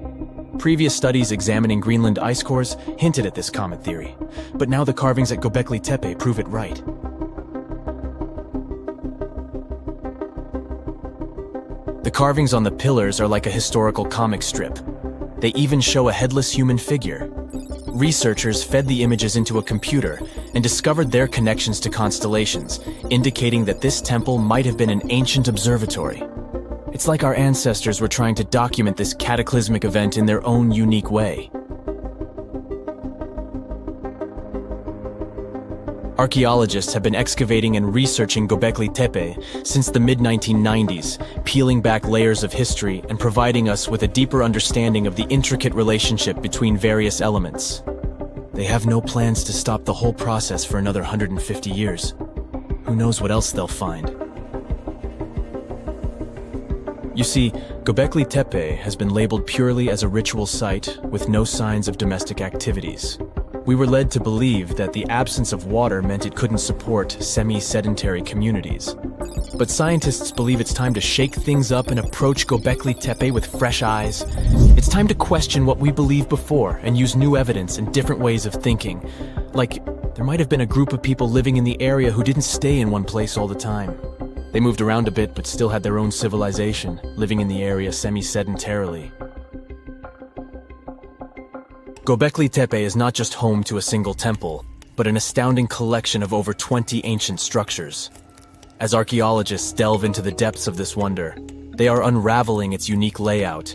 D: Previous studies examining Greenland ice cores hinted at this comet theory, but now the carvings at Göbekli Tepe prove it right. The carvings on the pillars are like a historical comic strip. They even show a headless human figure. Researchers fed the images into a computer and discovered their connections to constellations, indicating that this temple might have been an ancient observatory. It's like our ancestors were trying to document this cataclysmic event in their own unique way. Archaeologists have been excavating and researching Göbekli Tepe since the mid-1990s, peeling back layers of history and providing us with a deeper understanding of the intricate relationship between various elements. They have no plans to stop the whole process for another 150 years. Who knows what else they'll find? You see, Göbekli Tepe has been labeled purely as a ritual site with no signs of domestic activities. We were led to believe that the absence of water meant it couldn't support semi-sedentary communities. But scientists believe it's time to shake things up and approach Göbekli Tepe with fresh eyes. It's time to question what we believed before and use new evidence and different ways of thinking. Like, there might have been a group of people living in the area who didn't stay in one place all the time. They moved around a bit but still had their own civilization, living in the area semi-sedentarily. Göbekli Tepe is not just home to a single temple, but an astounding collection of over 20 ancient structures. As archaeologists delve into the depths of this wonder, they are unraveling its unique layout,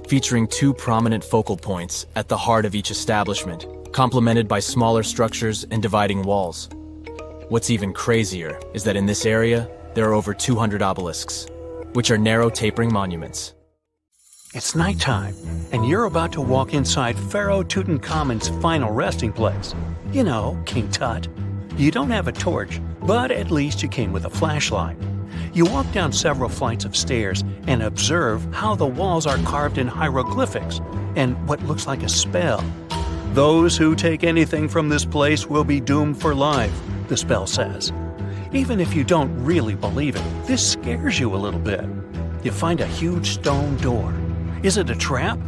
D: featuring two prominent focal points at the heart of each establishment, complemented by smaller structures and dividing walls. What's even crazier is that in this area, there are over 200 obelisks, which are narrow tapering monuments.
C: It's nighttime, and you're about to walk inside Pharaoh Tutankhamun's final resting place. You know, King Tut. You don't have a torch, but at least you came with a flashlight. You walk down several flights of stairs and observe how the walls are carved in hieroglyphics and what looks like a spell. Those who take anything from this place will be doomed for life, the spell says. Even if you don't really believe it, this scares you a little bit. You find a huge stone door. Is it a trap?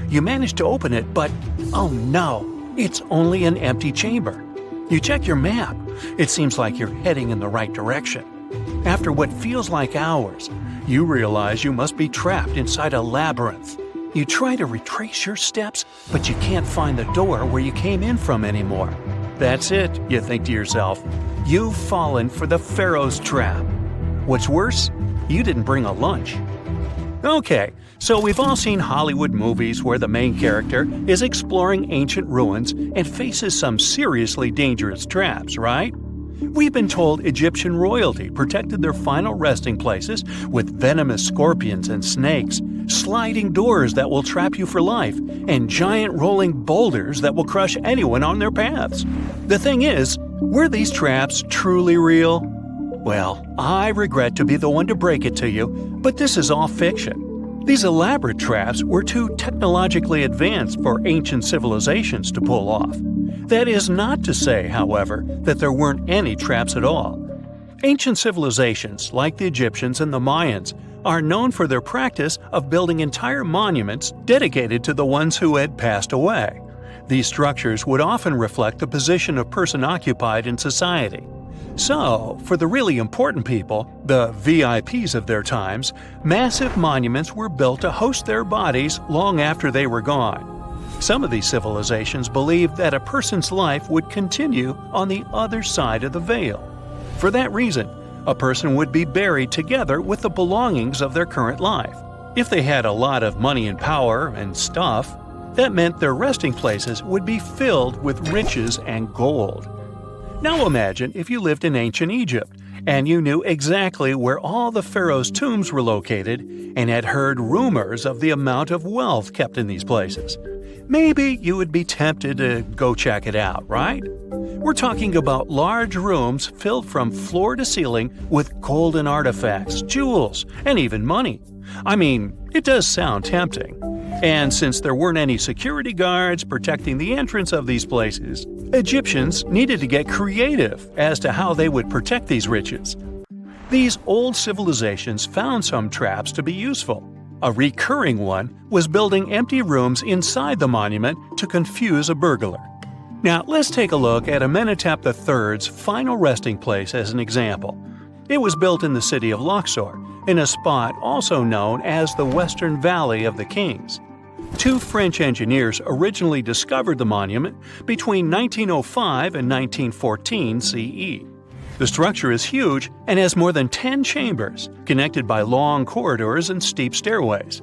C: You manage to open it, but oh no, it's only an empty chamber. You check your map. It seems like you're heading in the right direction. After what feels like hours, you realize you must be trapped inside a labyrinth. You try to retrace your steps, but you can't find the door where you came in from anymore. That's it, you think to yourself. You've fallen for the Pharaoh's trap. What's worse, you didn't bring a lunch. Okay, so we've all seen Hollywood movies where the main character is exploring ancient ruins and faces some seriously dangerous traps, right? We've been told Egyptian royalty protected their final resting places with venomous scorpions and snakes, sliding doors that will trap you for life, and giant rolling boulders that will crush anyone on their paths. The thing is, were these traps truly real? Well, I regret to be the one to break it to you, but this is all fiction. These elaborate traps were too technologically advanced for ancient civilizations to pull off. That is not to say, however, that there weren't any traps at all. Ancient civilizations, like the Egyptians and the Mayans, are known for their practice of building entire monuments dedicated to the ones who had passed away. These structures would often reflect the position of person occupied in society. So, for the really important people, the VIPs of their times, massive monuments were built to host their bodies long after they were gone. Some of these civilizations believed that a person's life would continue on the other side of the veil. For that reason, a person would be buried together with the belongings of their current life. If they had a lot of money and power and stuff, that meant their resting places would be filled with riches and gold. Now imagine if you lived in ancient Egypt and you knew exactly where all the pharaohs' tombs were located and had heard rumors of the amount of wealth kept in these places. Maybe you would be tempted to go check it out, right? We're talking about large rooms filled from floor to ceiling with golden artifacts, jewels, and even money. I mean, it does sound tempting. And since there weren't any security guards protecting the entrance of these places, Egyptians needed to get creative as to how they would protect these riches. These old civilizations found some traps to be useful. A recurring one was building empty rooms inside the monument to confuse a burglar. Now, let's take a look at Amenhotep III's final resting place as an example. It was built in the city of Luxor, in a spot also known as the Western Valley of the Kings. Two French engineers originally discovered the monument between 1905 and 1914 CE. The structure is huge and has more than 10 chambers, connected by long corridors and steep stairways.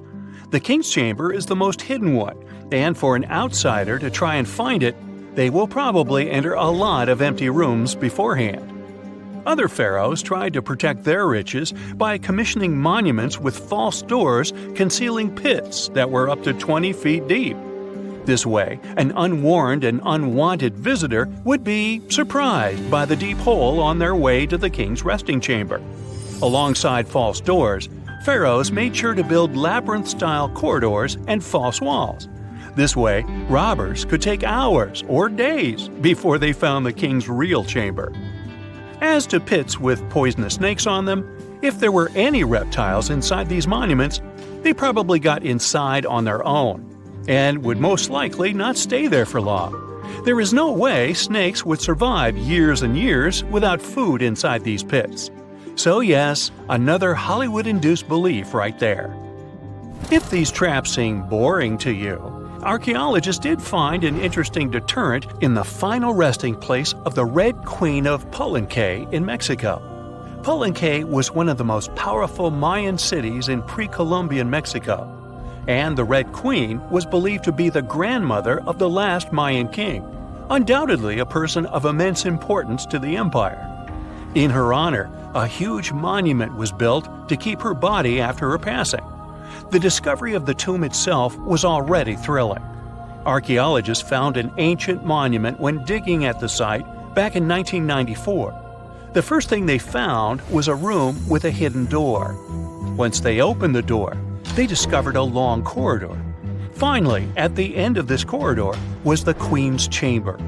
C: The King's Chamber is the most hidden one, and for an outsider to try and find it, they will probably enter a lot of empty rooms beforehand. Other pharaohs tried to protect their riches by commissioning monuments with false doors concealing pits that were up to 20 feet deep. This way, an unwarned and unwanted visitor would be surprised by the deep hole on their way to the king's resting chamber. Alongside false doors, pharaohs made sure to build labyrinth-style corridors and false walls. This way, robbers could take hours or days before they found the king's real chamber. As to pits with poisonous snakes on them, if there were any reptiles inside these monuments, they probably got inside on their own and would most likely not stay there for long. There is no way snakes would survive years and years without food inside these pits. So yes, another Hollywood-induced belief right there. If these traps seem boring to you, archaeologists did find an interesting deterrent in the final resting place of the Red Queen of Palenque in Mexico. Palenque was one of the most powerful Mayan cities in pre-Columbian Mexico, and the Red Queen was believed to be the grandmother of the last Mayan king, undoubtedly a person of immense importance to the empire. In her honor, a huge monument was built to keep her body after her passing. The discovery of the tomb itself was already thrilling. Archaeologists found an ancient monument when digging at the site back in 1994. The first thing they found was a room with a hidden door. Once they opened the door, they discovered a long corridor. Finally, at the end of this corridor was the Queen's chamber.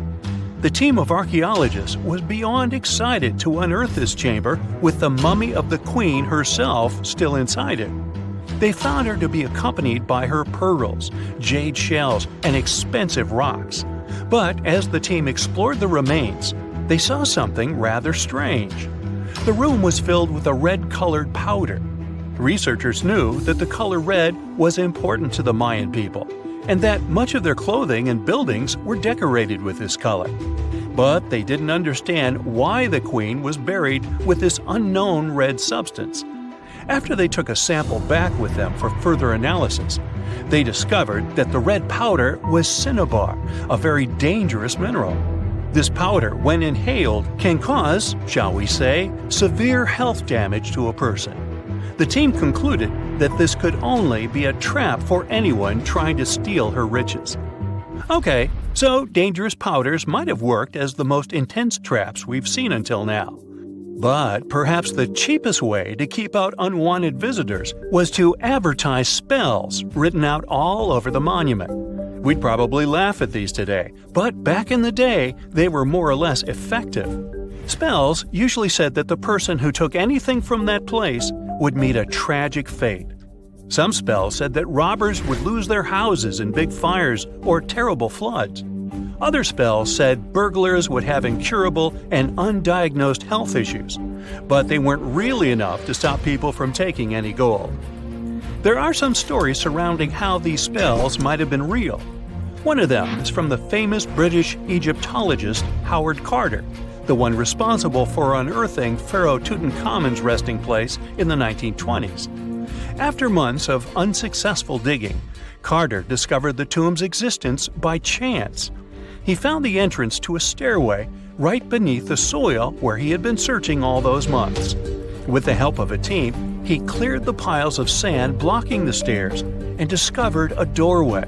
C: The team of archaeologists was beyond excited to unearth this chamber with the mummy of the Queen herself still inside it. They found her to be accompanied by her pearls, jade shells, and expensive rocks. But as the team explored the remains, they saw something rather strange. The room was filled with a red-colored powder. Researchers knew that the color red was important to the Mayan people, and that much of their clothing and buildings were decorated with this color. But they didn't understand why the queen was buried with this unknown red substance. After they took a sample back with them for further analysis, they discovered that the red powder was cinnabar, a very dangerous mineral. This powder, when inhaled, can cause, shall we say, severe health damage to a person. The team concluded that this could only be a trap for anyone trying to steal her riches. Okay, so dangerous powders might have worked as the most intense traps we've seen until now. But perhaps the cheapest way to keep out unwanted visitors was to advertise spells written out all over the monument. We'd probably laugh at these today, but back in the day, they were more or less effective. Spells usually said that the person who took anything from that place would meet a tragic fate. Some spells said that robbers would lose their houses in big fires or terrible floods. Other spells said burglars would have incurable and undiagnosed health issues, but they weren't really enough to stop people from taking any gold. There are some stories surrounding how these spells might have been real. One of them is from the famous British Egyptologist Howard Carter, the one responsible for unearthing Pharaoh Tutankhamun's resting place in the 1920s. After months of unsuccessful digging, Carter discovered the tomb's existence by chance. He found the entrance to a stairway right beneath the soil where he had been searching all those months. With the help of a team, he cleared the piles of sand blocking the stairs and discovered a doorway.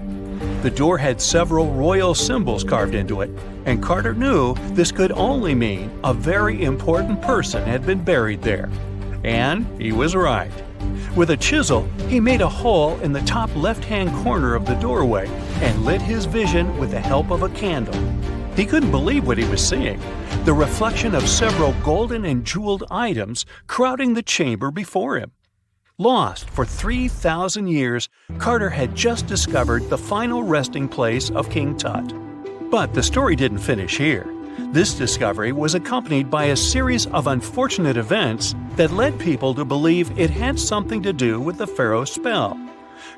C: The door had several royal symbols carved into it, and Carter knew this could only mean a very important person had been buried there. And he was right. With a chisel, he made a hole in the top left-hand corner of the doorway and lit his vision with the help of a candle. He couldn't believe what he was seeing, the reflection of several golden and jeweled items crowding the chamber before him. Lost for 3,000 years, Carter had just discovered the final resting place of King Tut. But the story didn't finish here. This discovery was accompanied by a series of unfortunate events that led people to believe it had something to do with the pharaoh's spell.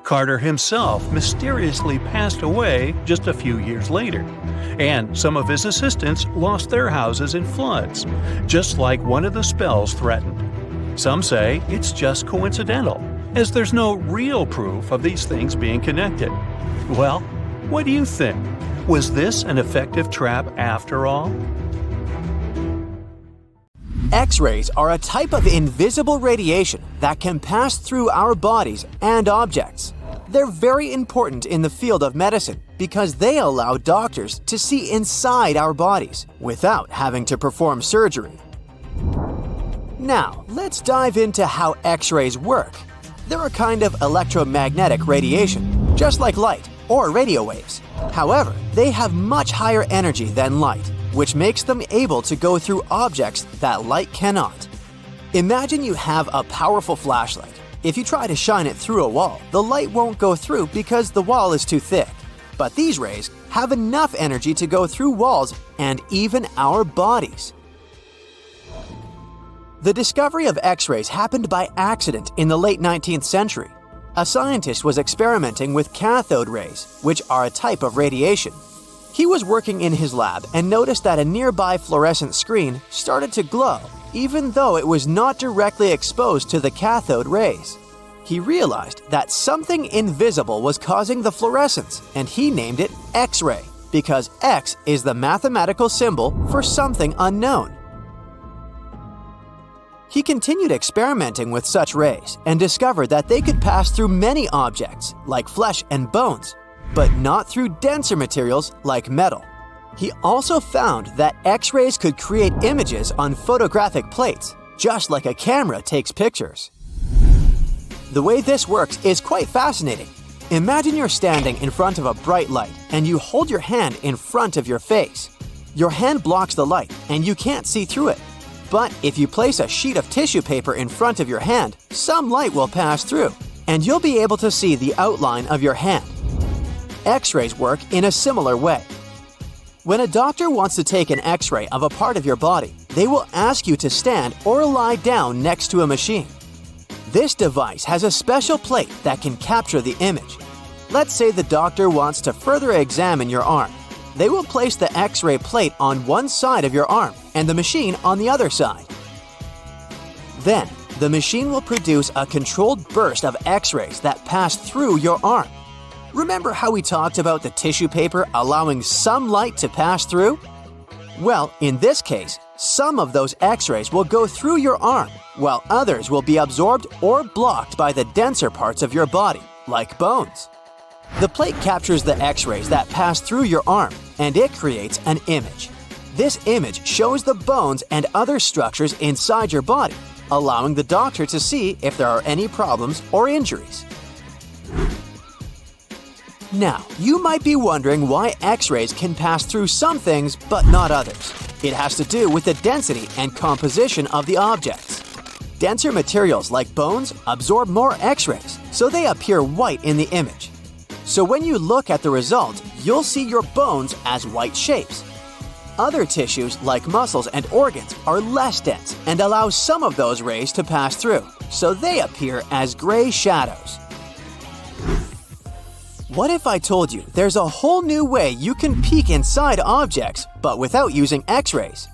C: Carter himself mysteriously passed away just a few years later, and some of his assistants lost their houses in floods, just like one of the spells threatened. Some say it's just coincidental, as there's no real proof of these things being connected. Well, what do you think? Was this an effective trap after all?
B: X-rays are a type of invisible radiation that can pass through our bodies and objects. They're very important in the field of medicine because they allow doctors to see inside our bodies without having to perform surgery. Now, let's dive into how X-rays work. They're a kind of electromagnetic radiation, just like light or radio waves. However, they have much higher energy than light, which makes them able to go through objects that light cannot. Imagine you have a powerful flashlight. If you try to shine it through a wall, the light won't go through because the wall is too thick. But these rays have enough energy to go through walls and even our bodies. The discovery of X-rays happened by accident in the late 19th century. A scientist was experimenting with cathode rays, which are a type of radiation. He was working in his lab and noticed that a nearby fluorescent screen started to glow, even though it was not directly exposed to the cathode rays. He realized that something invisible was causing the fluorescence, and he named it X-ray, because X is the mathematical symbol for something unknown. He continued experimenting with such rays and discovered that they could pass through many objects, like flesh and bones, but not through denser materials like metal. He also found that X-rays could create images on photographic plates, just like a camera takes pictures. The way this works is quite fascinating. Imagine you're standing in front of a bright light and you hold your hand in front of your face. Your hand blocks the light and you can't see through it. But if you place a sheet of tissue paper in front of your hand, some light will pass through, and you'll be able to see the outline of your hand. X-rays work in a similar way. When a doctor wants to take an X-ray of a part of your body, they will ask you to stand or lie down next to a machine. This device has a special plate that can capture the image. Let's say the doctor wants to further examine your arm. They will place the X-ray plate on one side of your arm and the machine on the other side. Then, the machine will produce a controlled burst of X-rays that pass through your arm. Remember how we talked about the tissue paper allowing some light to pass through? Well, in this case, some of those X-rays will go through your arm, while others will be absorbed or blocked by the denser parts of your body, like bones. The plate captures the X-rays that pass through your arm, and it creates an image. This image shows the bones and other structures inside your body, allowing the doctor to see if there are any problems or injuries. Now, you might be wondering why X-rays can pass through some things but not others. It has to do with the density and composition of the objects. Denser materials like bones absorb more X-rays, so they appear white in the image. So when you look at the result, you'll see your bones as white shapes. Other tissues like muscles and organs are less dense and allow some of those rays to pass through, so they appear as gray shadows. What if I told you there's a whole new way you can peek inside objects, but without using X-rays?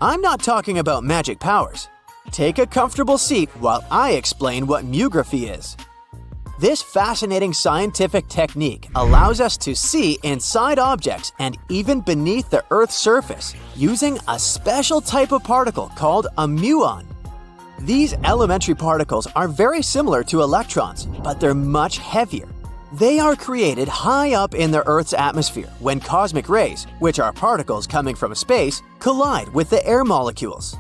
B: I'm not talking about magic powers. Take a comfortable seat while I explain what myography is. This fascinating scientific technique allows us to see inside objects and even beneath the Earth's surface using a special type of particle called a muon. These elementary particles are very similar to electrons, but they're much heavier. They are created high up in the Earth's atmosphere when cosmic rays, which are particles coming from space, collide with the air molecules.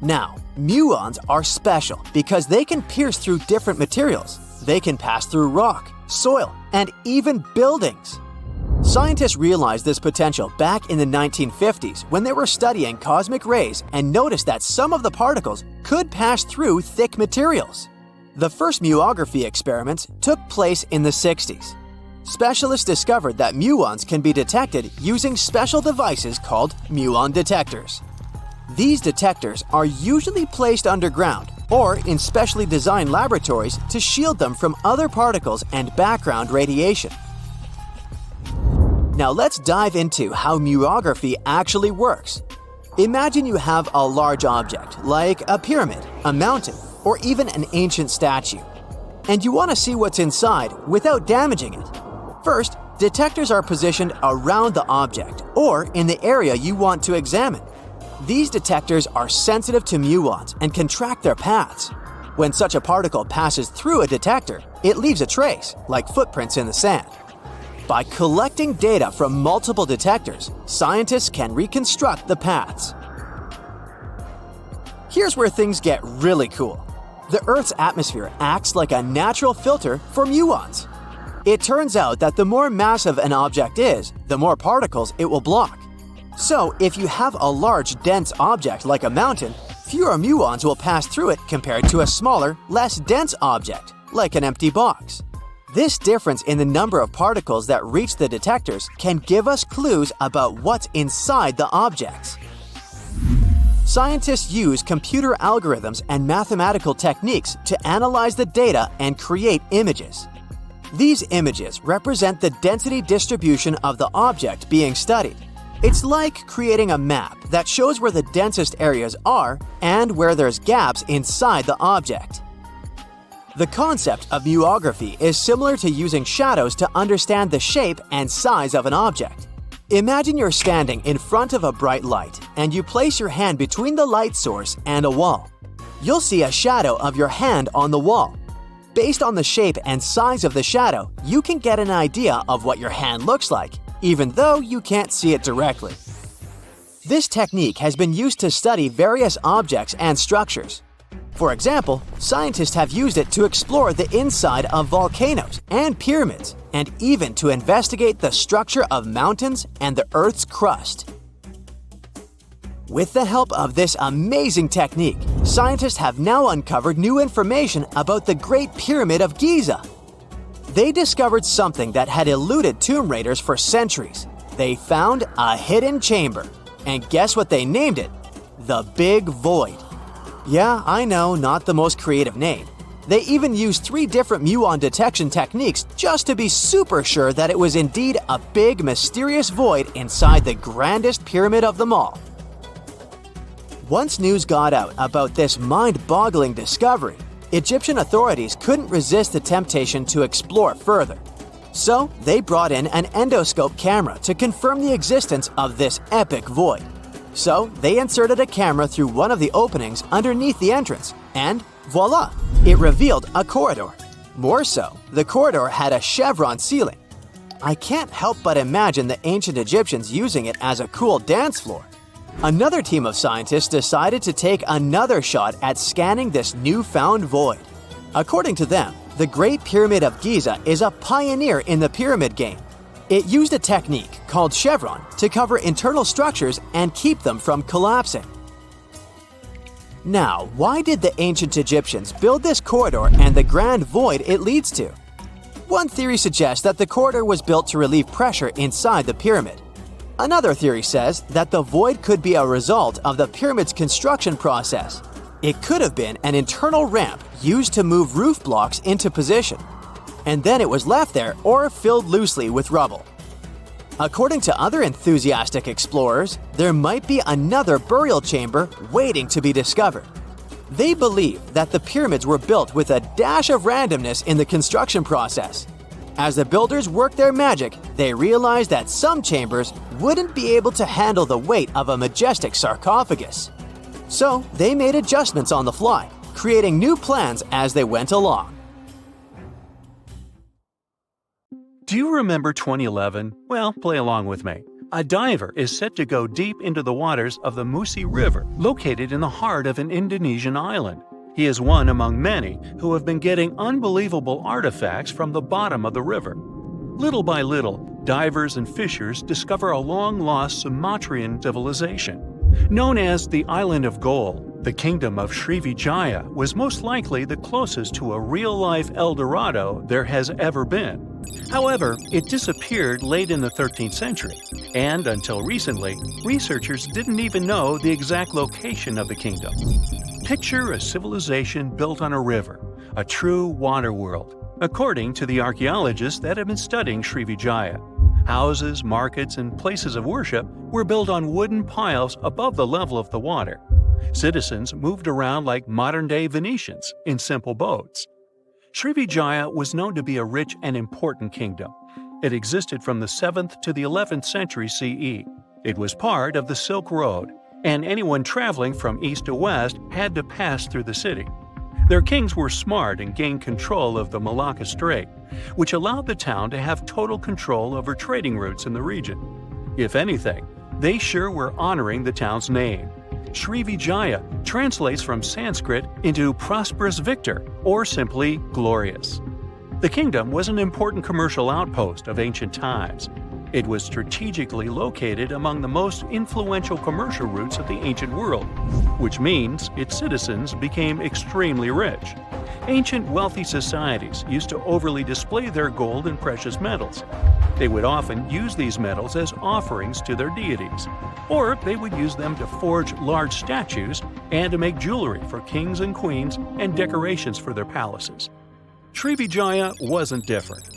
B: Now, muons are special because they can pierce through different materials. They can pass through rock, soil, and even buildings. Scientists realized this potential back in the 1950s when they were studying cosmic rays and noticed that some of the particles could pass through thick materials. The first muography experiments took place in the 60s. Specialists discovered that muons can be detected using special devices called muon detectors. These detectors are usually placed underground or in specially designed laboratories to shield them from other particles and background radiation. Now let's dive into how muography actually works. Imagine you have a large object, like a pyramid, a mountain, or even an ancient statue, and you want to see what's inside without damaging it. First, detectors are positioned around the object or in the area you want to examine. These detectors are sensitive to muons and can track their paths. When such a particle passes through a detector, it leaves a trace, like footprints in the sand. By collecting data from multiple detectors, scientists can reconstruct the paths. Here's where things get really cool. The Earth's atmosphere acts like a natural filter for muons. It turns out that the more massive an object is, the more particles it will block. So, if you have a large, dense object like a mountain, fewer muons will pass through it compared to a smaller, less dense object, like an empty box. This difference in the number of particles that reach the detectors can give us clues about what's inside the objects. Scientists use computer algorithms and mathematical techniques to analyze the data and create images. These images represent the density distribution of the object being studied. It's like creating a map that shows where the densest areas are and where there's gaps inside the object. The concept of muography is similar to using shadows to understand the shape and size of an object. Imagine you're standing in front of a bright light and you place your hand between the light source and a wall. You'll see a shadow of your hand on the wall. Based on the shape and size of the shadow, you can get an idea of what your hand looks like, even though you can't see it directly. This technique has been used to study various objects and structures. For example, scientists have used it to explore the inside of volcanoes and pyramids, and even to investigate the structure of mountains and the Earth's crust. With the help of this amazing technique, scientists have now uncovered new information about the Great Pyramid of Giza. They discovered something that had eluded tomb raiders for centuries. They found a hidden chamber. And guess what they named it? The Big Void. Yeah, I know, not the most creative name. They even used 3 different muon detection techniques just to be super sure that it was indeed a big, mysterious void inside the grandest pyramid of them all. Once news got out about this mind-boggling discovery, Egyptian authorities couldn't resist the temptation to explore further. So, they brought in an endoscope camera to confirm the existence of this epic void. So, they inserted a camera through one of the openings underneath the entrance, and voila! It revealed a corridor. More so, the corridor had a chevron ceiling. I can't help but imagine the ancient Egyptians using it as a cool dance floor. Another team of scientists decided to take another shot at scanning this newfound void. According to them, the Great Pyramid of Giza is a pioneer in the pyramid game. It used a technique called chevron to cover internal structures and keep them from collapsing. Now, why did the ancient Egyptians build this corridor and the grand void it leads to? One theory suggests that the corridor was built to relieve pressure inside the pyramid. Another theory says that the void could be a result of the pyramid's construction process. It could have been an internal ramp used to move roof blocks into position, and then it was left there or filled loosely with rubble. According to other enthusiastic explorers, there might be another burial chamber waiting to be discovered. They believe that the pyramids were built with a dash of randomness in the construction process. As the builders worked their magic, they realized that some chambers wouldn't be able to handle the weight of a majestic sarcophagus. So they made adjustments on the fly, creating new plans as they went along.
C: Do you remember 2011? Well, play along with me. A diver is set to go deep into the waters of the Musi River, located in the heart of an Indonesian island. He is one among many who have been getting unbelievable artifacts from the bottom of the river. Little by little, divers and fishers discover a long-lost Sumatran civilization. Known as the Island of Gold, the kingdom of Srivijaya was most likely the closest to a real-life El Dorado there has ever been. However, it disappeared late in the 13th century, and until recently, researchers didn't even know the exact location of the kingdom. Picture a civilization built on a river, a true water world, according to the archaeologists that have been studying Srivijaya. Houses, markets, and places of worship were built on wooden piles above the level of the water. Citizens moved around like modern-day Venetians in simple boats. Srivijaya was known to be a rich and important kingdom. It existed from the 7th to the 11th century CE. It was part of the Silk Road, and anyone traveling from east to west had to pass through the city. Their kings were smart and gained control of the Malacca Strait, which allowed the town to have total control over trading routes in the region. If anything, they sure were honoring the town's name. Srivijaya translates from Sanskrit into prosperous victor, or simply glorious. The kingdom was an important commercial outpost of ancient times. It was strategically located among the most influential commercial routes of the ancient world, which means its citizens became extremely rich. Ancient wealthy societies used to overly display their gold and precious metals. They would often use these metals as offerings to their deities, or they would use them to forge large statues and to make jewelry for kings and queens and decorations for their palaces. Srivijaya wasn't different.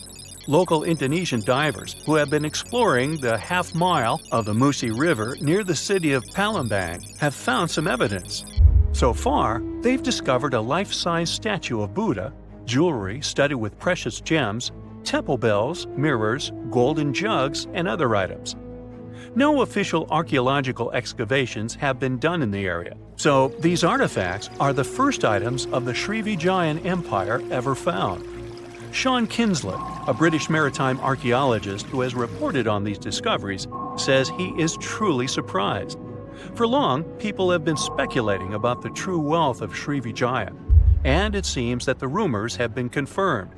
C: Local Indonesian divers who have been exploring the half-mile of the Musi River near the city of Palembang have found some evidence. So far, they've discovered a life-size statue of Buddha, jewelry studded with precious gems, temple bells, mirrors, golden jugs, and other items. No official archaeological excavations have been done in the area, so these artifacts are the first items of the Srivijayan Empire ever found. Sean Kinslett, a British maritime archaeologist who has reported on these discoveries, says he is truly surprised. For long, people have been speculating about the true wealth of Srivijaya, and it seems that the rumors have been confirmed.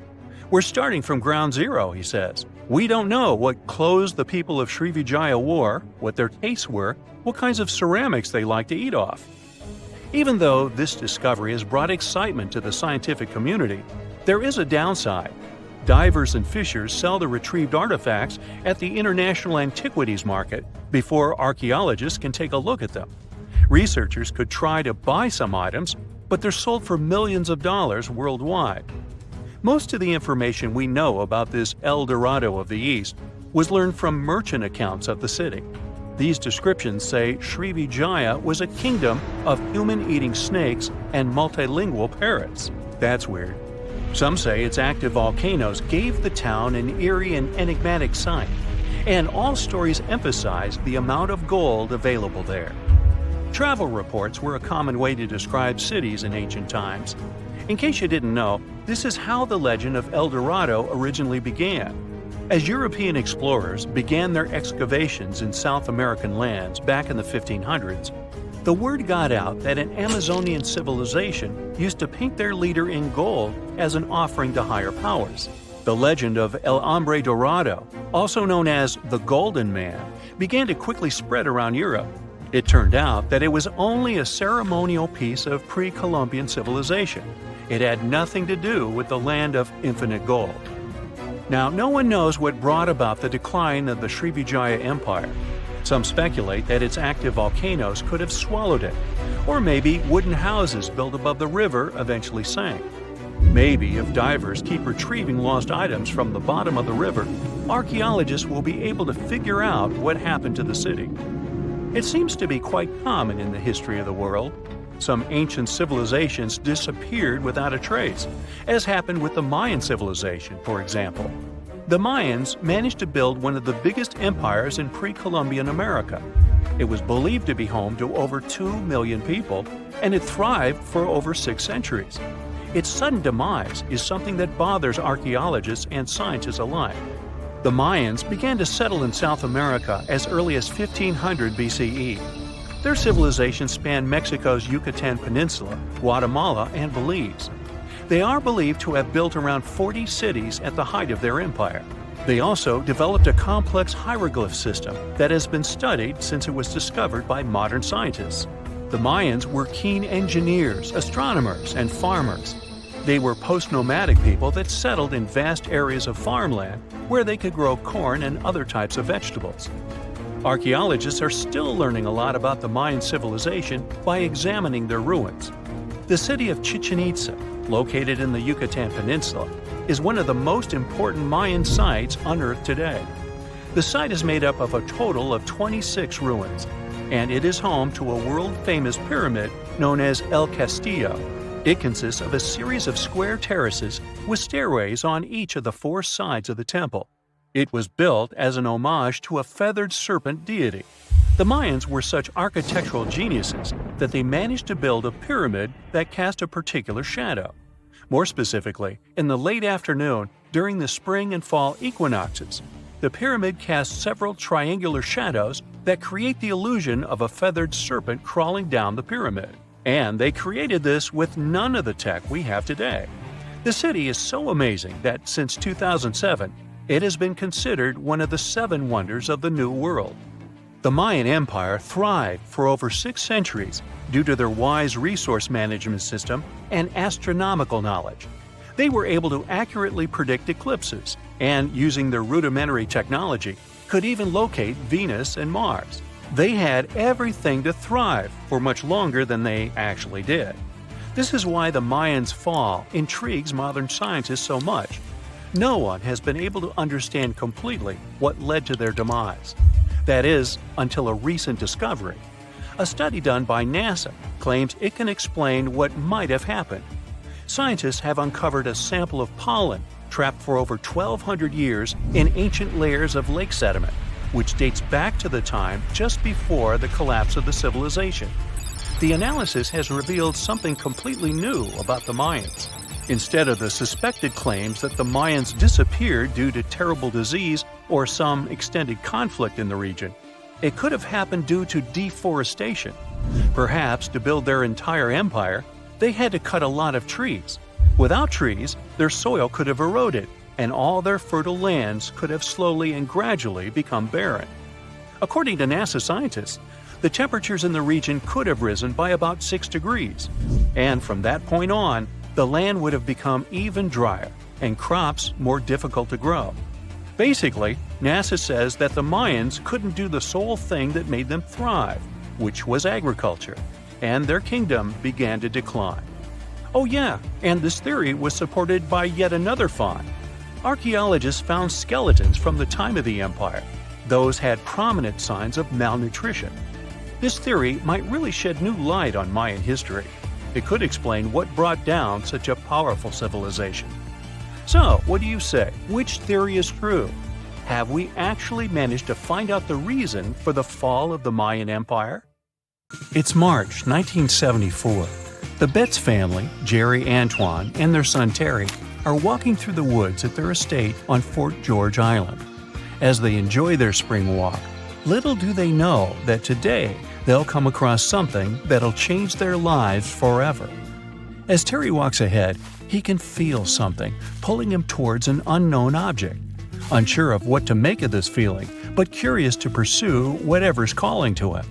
C: We're starting from ground zero, he says. We don't know what clothes the people of Srivijaya wore, what their tastes were, what kinds of ceramics they like to eat off. Even though this discovery has brought excitement to the scientific community, there is a downside. Divers and fishers sell the retrieved artifacts at the International Antiquities Market before archaeologists can take a look at them. Researchers could try to buy some items, but they're sold for millions of dollars worldwide. Most of the information we know about this El Dorado of the East was learned from merchant accounts of the city. These descriptions say Srivijaya was a kingdom of human-eating snakes and multilingual parrots. That's weird. Some say its active volcanoes gave the town an eerie and enigmatic sight, and all stories emphasize the amount of gold available there. Travel reports were a common way to describe cities in ancient times. In case you didn't know, this is how the legend of El Dorado originally began. As European explorers began their excavations in South American lands back in the 1500s, the word got out that an Amazonian civilization used to paint their leader in gold as an offering to higher powers. The legend of El Hombre Dorado, also known as the Golden Man, began to quickly spread around Europe. It turned out that it was only a ceremonial piece of pre-Columbian civilization. It had nothing to do with the land of infinite gold. Now, no one knows what brought about the decline of the Srivijaya Empire. Some speculate that its active volcanoes could have swallowed it, or maybe wooden houses built above the river eventually sank. Maybe if divers keep retrieving lost items from the bottom of the river, archaeologists will be able to figure out what happened to the city. It seems to be quite common in the history of the world. Some ancient civilizations disappeared without a trace, as happened with the Mayan civilization, for example. The Mayans managed to build one of the biggest empires in pre-Columbian America. It was believed to be home to over 2 million people, and it thrived for over 6 centuries. Its sudden demise is something that bothers archaeologists and scientists alike. The Mayans began to settle in South America as early as 1500 BCE. Their civilization spanned Mexico's Yucatan Peninsula, Guatemala, and Belize. They are believed to have built around 40 cities at the height of their empire. They also developed a complex hieroglyph system that has been studied since it was discovered by modern scientists. The Mayans were keen engineers, astronomers, and farmers. They were post-nomadic people that settled in vast areas of farmland where they could grow corn and other types of vegetables. Archaeologists are still learning a lot about the Mayan civilization by examining their ruins. The city of Chichen Itza, located in the Yucatan Peninsula, is one of the most important Mayan sites unearthed today. The site is made up of a total of 26 ruins, and it is home to a world-famous pyramid known as El Castillo. It consists of a series of square terraces with stairways on each of the 4 sides of the temple. It was built as an homage to a feathered serpent deity. The Mayans were such architectural geniuses that they managed to build a pyramid that cast a particular shadow. More specifically, in the late afternoon during the spring and fall equinoxes, the pyramid casts several triangular shadows that create the illusion of a feathered serpent crawling down the pyramid. And they created this with none of the tech we have today. The city is so amazing that since 2007, it has been considered one of the 7 wonders of the New World. The Mayan Empire thrived for over 6 centuries due to their wise resource management system and astronomical knowledge. They were able to accurately predict eclipses, and using their rudimentary technology, could even locate Venus and Mars. They had everything to thrive for much longer than they actually did. This is why the Mayans' fall intrigues modern scientists so much. No one has been able to understand completely what led to their demise. That is, until a recent discovery. A study done by NASA claims it can explain what might have happened. Scientists have uncovered a sample of pollen trapped for over 1,200 years in ancient layers of lake sediment, which dates back to the time just before the collapse of the civilization. The analysis has revealed something completely new about the Mayans. Instead of the suspected claims that the Mayans disappeared due to terrible disease or some extended conflict in the region, it could have happened due to deforestation. Perhaps to build their entire empire, they had to cut a lot of trees. Without trees, their soil could have eroded, and all their fertile lands could have slowly and gradually become barren. According to NASA scientists, the temperatures in the region could have risen by about 6 degrees, and from that point on, the land would have become even drier and crops more difficult to grow. Basically, NASA says that the Mayans couldn't do the sole thing that made them thrive. which was agriculture, and their kingdom began to decline. Oh yeah, and this theory was supported by yet another find. Archaeologists found skeletons from the time of the empire. Those had prominent signs of malnutrition. This theory might really shed new light on Mayan history. It could explain what brought down such a powerful civilization. So, what do you say? Which theory is true? Have we actually managed to find out the reason for the fall of the Mayan Empire? It's March 1974. The Betts family, Jerry Antoine, and their son Terry, are walking through the woods at their estate on Fort George Island. As they enjoy their spring walk, little do they know that today they'll come across something that'll change their lives forever. As Terry walks ahead, he can feel something pulling him towards an unknown object. Unsure of what to make of this feeling, but curious to pursue whatever's calling to him.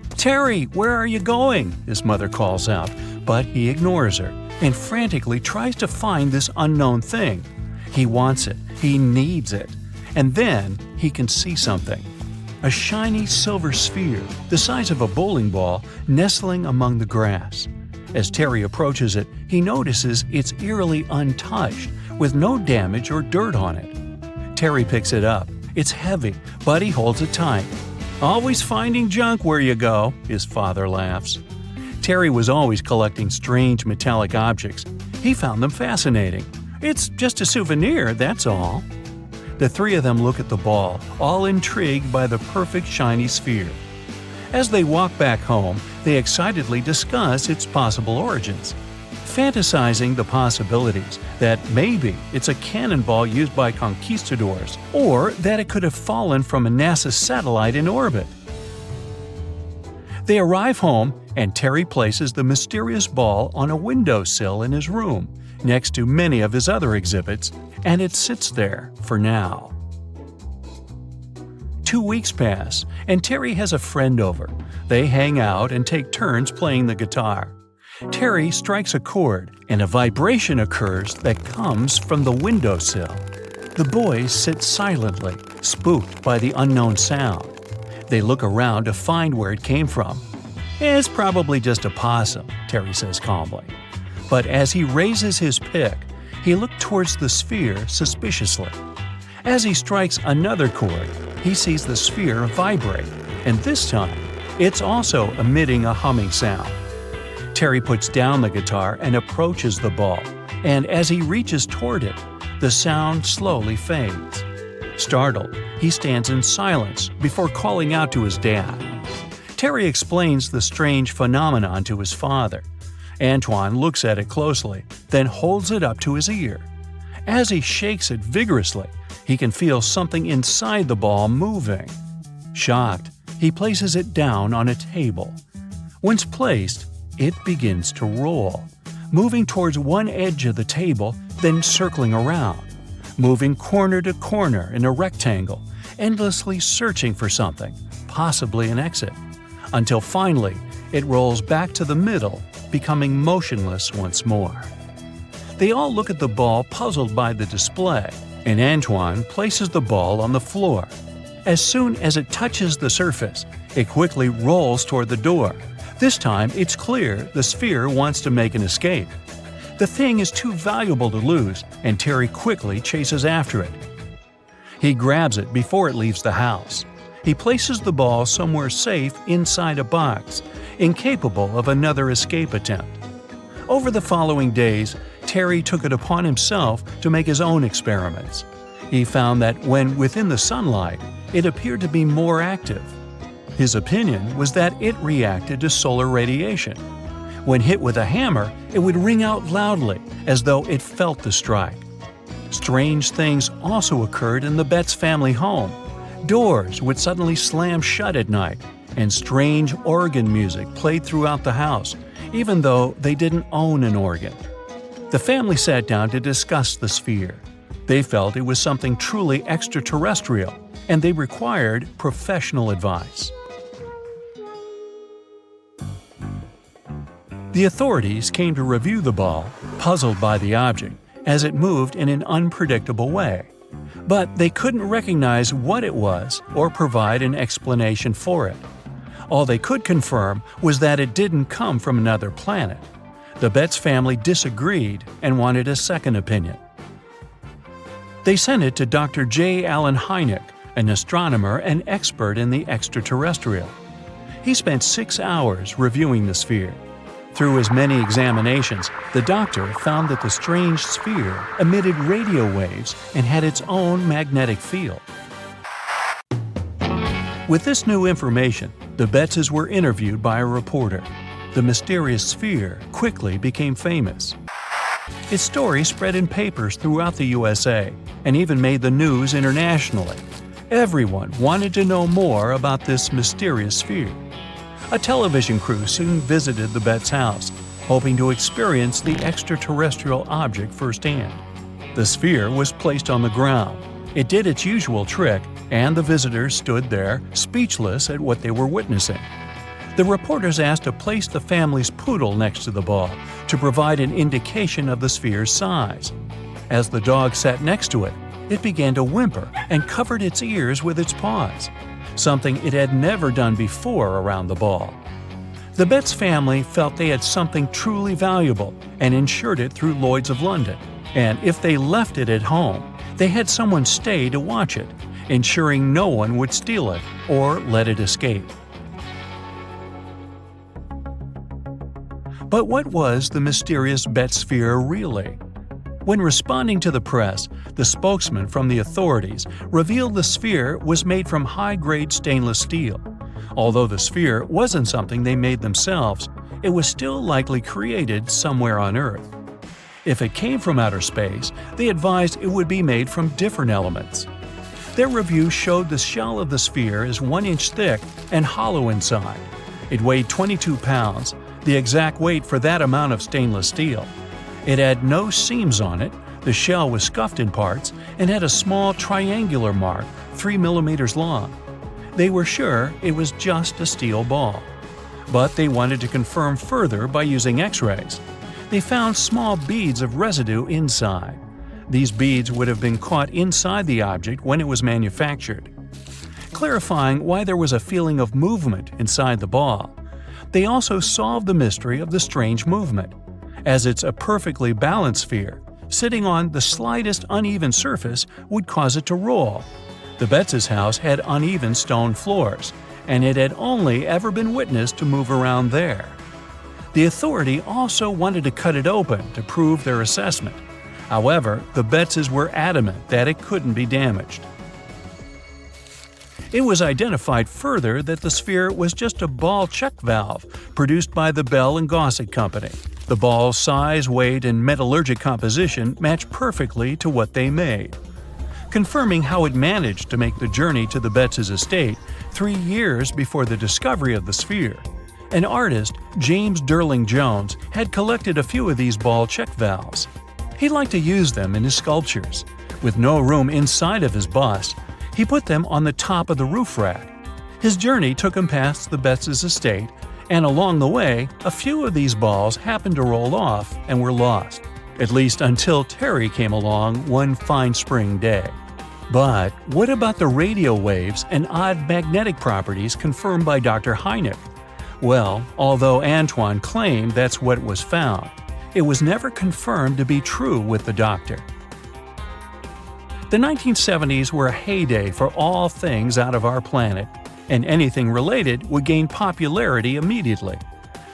C: "Terry, where are you going?" his mother calls out, but he ignores her and frantically tries to find this unknown thing. He wants it, he needs it, and then he can see something. A shiny silver sphere, the size of a bowling ball, nestling among the grass. As Terry approaches it, he notices it's eerily untouched, with no damage or dirt on it. Terry picks it up. It's heavy, but he holds it tight. "Always finding junk where you go," his father laughs. Terry was always collecting strange metallic objects. He found them fascinating. "It's just a souvenir, that's all." The three of them look at the ball, all intrigued by the perfect shiny sphere. As they walk back home, they excitedly discuss its possible origins, fantasizing the possibilities that maybe it's a cannonball used by conquistadors, or that it could have fallen from a NASA satellite in orbit. They arrive home, and Terry places the mysterious ball on a windowsill in his room, next to many of his other exhibits, and it sits there for now. 2 weeks pass, and Terry has a friend over. They hang out and take turns playing the guitar. Terry strikes a chord, and a vibration occurs that comes from the windowsill. The boys sit silently, spooked by the unknown sound. They look around to find where it came from. "It's probably just a possum," Terry says calmly. But as he raises his pick, he looks towards the sphere suspiciously. As he strikes another chord, he sees the sphere vibrate, and this time, it's also emitting a humming sound. Terry puts down the guitar and approaches the ball, and as he reaches toward it, the sound slowly fades. Startled, he stands in silence before calling out to his dad. Terry explains the strange phenomenon to his father. Antoine looks at it closely, then holds it up to his ear. As he shakes it vigorously, he can feel something inside the ball moving. Shocked, he places it down on a table. Once placed, it begins to roll, moving towards one edge of the table, then circling around, moving corner to corner in a rectangle, endlessly searching for something, possibly an exit, until finally it rolls back to the middle, becoming motionless once more. They all look at the ball, puzzled by the display, and Antoine places the ball on the floor. As soon as it touches the surface, it quickly rolls toward the door. This time, it's clear the sphere wants to make an escape. The thing is too valuable to lose, and Terry quickly chases after it. He grabs it before it leaves the house. He places the ball somewhere safe inside a box, incapable of another escape attempt. Over the following days, Terry took it upon himself to make his own experiments. He found that when within the sunlight, it appeared to be more active. His opinion was that it reacted to solar radiation. When hit with a hammer, it would ring out loudly, as though it felt the strike. Strange things also occurred in the Betts family home. Doors would suddenly slam shut at night, and strange organ music played throughout the house, even though they didn't own an organ. The family sat down to discuss the sphere. They felt it was something truly extraterrestrial, and they required professional advice. The authorities came to review the ball, puzzled by the object, as it moved in an unpredictable way. But they couldn't recognize what it was or provide an explanation for it. All they could confirm was that it didn't come from another planet. The Betts family disagreed and wanted a second opinion. They sent it to Dr. J. Allen Hynek, an astronomer and expert in the extraterrestrial. He spent 6 hours reviewing the sphere. Through his many examinations, the doctor found that the strange sphere emitted radio waves and had its own magnetic field. With this new information, the Bettses were interviewed by a reporter. The mysterious sphere quickly became famous. Its story spread in papers throughout the USA and even made the news internationally. Everyone wanted to know more about this mysterious sphere. A television crew soon visited the Betts' house, hoping to experience the extraterrestrial object firsthand. The sphere was placed on the ground. It did its usual trick, and the visitors stood there, speechless at what they were witnessing. The reporters asked to place the family's poodle next to the ball to provide an indication of the sphere's size. As the dog sat next to it, it began to whimper and covered its ears with its paws, something it had never done before around the ball. The Betts family felt they had something truly valuable and insured it through Lloyd's of London, and if they left it at home, they had someone stay to watch it, ensuring no one would steal it or let it escape. But what was the mysterious Betts sphere really? When responding to the press, the spokesman from the authorities revealed the sphere was made from high-grade stainless steel. Although the sphere wasn't something they made themselves, it was still likely created somewhere on Earth. If it came from outer space, they advised it would be made from different elements. Their review showed the shell of the sphere is 1 inch thick and hollow inside. It weighed 22 pounds, the exact weight for that amount of stainless steel. It had no seams on it, the shell was scuffed in parts, and had a small triangular mark 3 millimeters long. They were sure it was just a steel ball. But they wanted to confirm further by using X-rays. They found small beads of residue inside. These beads would have been caught inside the object when it was manufactured. Clarifying why there was a feeling of movement inside the ball, they also solved the mystery of the strange movement. As it's a perfectly balanced sphere, sitting on the slightest uneven surface would cause it to roll. The Betts' house had uneven stone floors, and it had only ever been witnessed to move around there. The authority also wanted to cut it open to prove their assessment. However, the Bettses were adamant that it couldn't be damaged. It was identified further that the sphere was just a ball check valve produced by the Bell & Gossett Company. The ball's size, weight, and metallurgic composition matched perfectly to what they made. Confirming how it managed to make the journey to the Betts' estate 3 years before the discovery of the sphere, an artist, James Durling Jones, had collected a few of these ball check valves. He liked to use them in his sculptures. With no room inside of his bust, he put them on the top of the roof rack. His journey took him past the Betts' estate, and along the way, a few of these balls happened to roll off and were lost, at least until Terry came along one fine spring day. But what about the radio waves and odd magnetic properties confirmed by Dr. Hynek? Well, although Antoine claimed that's what was found, it was never confirmed to be true with the doctor. The 1970s were a heyday for all things out of our planet, and anything related would gain popularity immediately.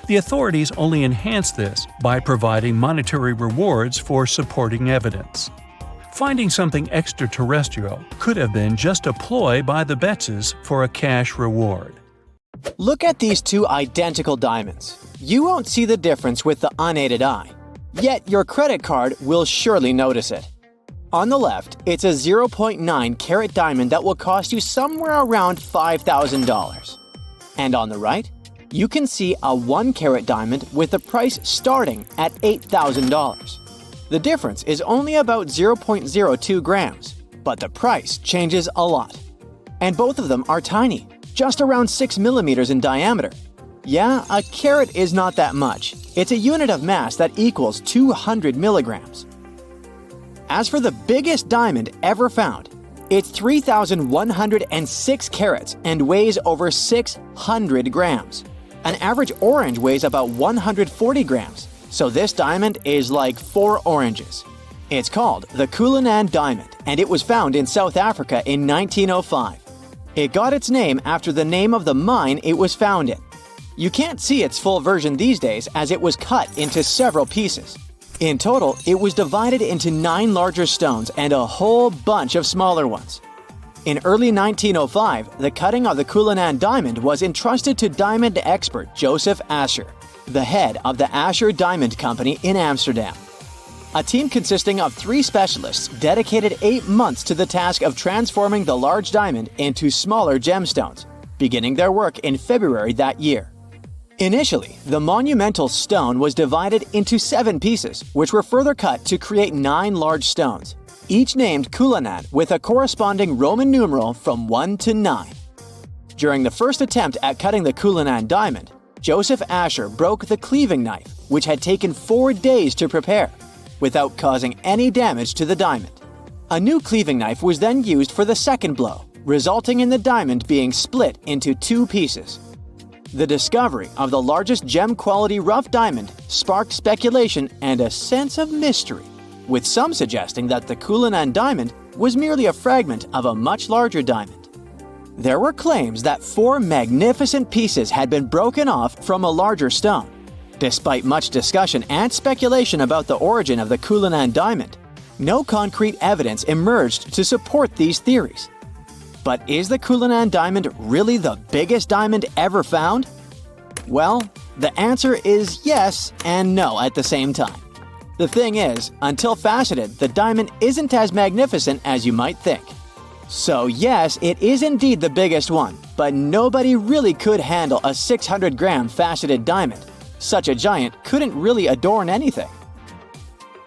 C: The authorities only enhanced this by providing monetary rewards for supporting evidence. Finding something extraterrestrial could have been just a ploy by the Bettses for a cash reward.
B: Look at these two identical diamonds. You won't see the difference with the unaided eye, yet your credit card will surely notice it. On the left, it's a 0.9 carat diamond that will cost you somewhere around $5,000. And on the right, you can see a 1 carat diamond with the price starting at $8,000. The difference is only about 0.02 grams, but the price changes a lot. And both of them are tiny, just around 6 millimeters in diameter. Yeah, a carat is not that much. It's a unit of mass that equals 200 milligrams. As for the biggest diamond ever found, It's 3,106 carats and weighs over 600 grams. An average orange weighs about 140 grams, so this diamond is like 4 oranges. It's called the Cullinan diamond, and it was found in South Africa in 1905. It got its name after the name of the mine it was found in. You can't see its full version these days as it was cut into several pieces. In total, it was divided into 9 larger stones and a whole bunch of smaller ones. In early 1905, the cutting of the Cullinan diamond was entrusted to diamond expert Joseph Asher, the head of the Asher Diamond Company in Amsterdam. A team consisting of 3 specialists dedicated 8 months to the task of transforming the large diamond into smaller gemstones, beginning their work in February that year. Initially, the monumental stone was divided into 7 pieces, which were further cut to create 9 large stones, each named Cullinan with a corresponding Roman numeral from 1 to 9. During the first attempt at cutting the Cullinan diamond, Joseph Asher broke the cleaving knife, which had taken 4 days to prepare, without causing any damage to the diamond. A new cleaving knife was then used for the second blow, resulting in the diamond being split into 2 pieces. The discovery of the largest gem-quality rough diamond sparked speculation and a sense of mystery, with some suggesting that the Cullinan diamond was merely a fragment of a much larger diamond. There were claims that 4 magnificent pieces had been broken off from a larger stone. Despite much discussion and speculation about the origin of the Cullinan diamond, no concrete evidence emerged to support these theories. But is the Cullinan diamond really the biggest diamond ever found? Well, the answer is yes and no at the same time. The thing is, until faceted, the diamond isn't as magnificent as you might think. So yes, it is indeed the biggest one, but nobody really could handle a 600-gram faceted diamond. Such a giant couldn't really adorn anything.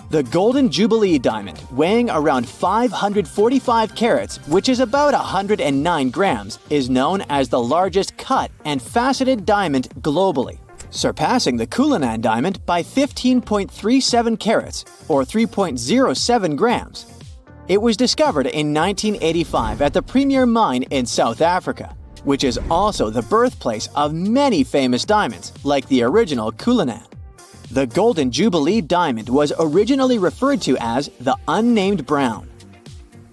B: The Golden Jubilee diamond, weighing around 545 carats, which is about 109 grams, is known as the largest cut and faceted diamond globally, surpassing the Cullinan diamond by 15.37 carats, or 3.07 grams. It was discovered in 1985 at the Premier Mine in South Africa, which is also the birthplace of many famous diamonds, like the original Cullinan. The Golden Jubilee diamond was originally referred to as the Unnamed Brown.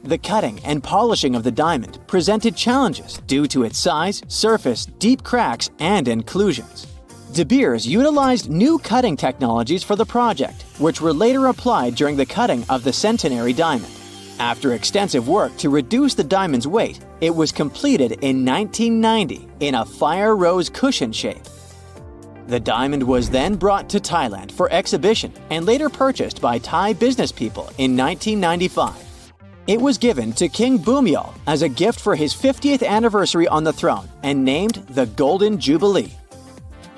B: The cutting and polishing of the diamond presented challenges due to its size, surface, deep cracks, and inclusions. De Beers utilized new cutting technologies for the project, which were later applied during the cutting of the Centenary diamond. After extensive work to reduce the diamond's weight, it was completed in 1990 in a fire rose cushion shape. The diamond was then brought to Thailand for exhibition and later purchased by Thai business people in 1995. It was given to King Bhumibol as a gift for his 50th anniversary on the throne and named the Golden Jubilee.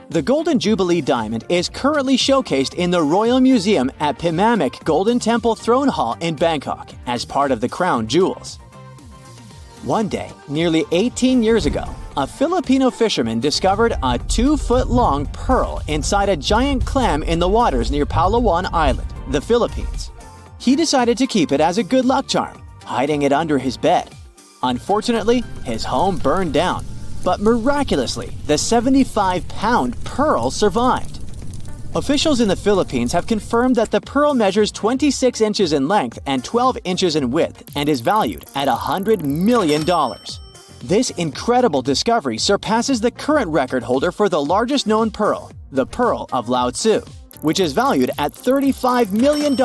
B: The Golden Jubilee diamond is currently showcased in the Royal Museum at Phimmamak Golden Temple Throne Hall in Bangkok as part of the crown jewels. One day, nearly 18 years ago, a Filipino fisherman discovered a 2-foot-long pearl inside a giant clam in the waters near Palawan Island, the Philippines. He decided to keep it as a good luck charm, hiding it under his bed. Unfortunately, his home burned down, but miraculously, the 75-pound pearl survived. Officials in the Philippines have confirmed that the pearl measures 26 inches in length and 12 inches in width and is valued at $100 million. This incredible discovery surpasses the current record holder for the largest known pearl, the Pearl of Lao Tzu, which is valued at $35 million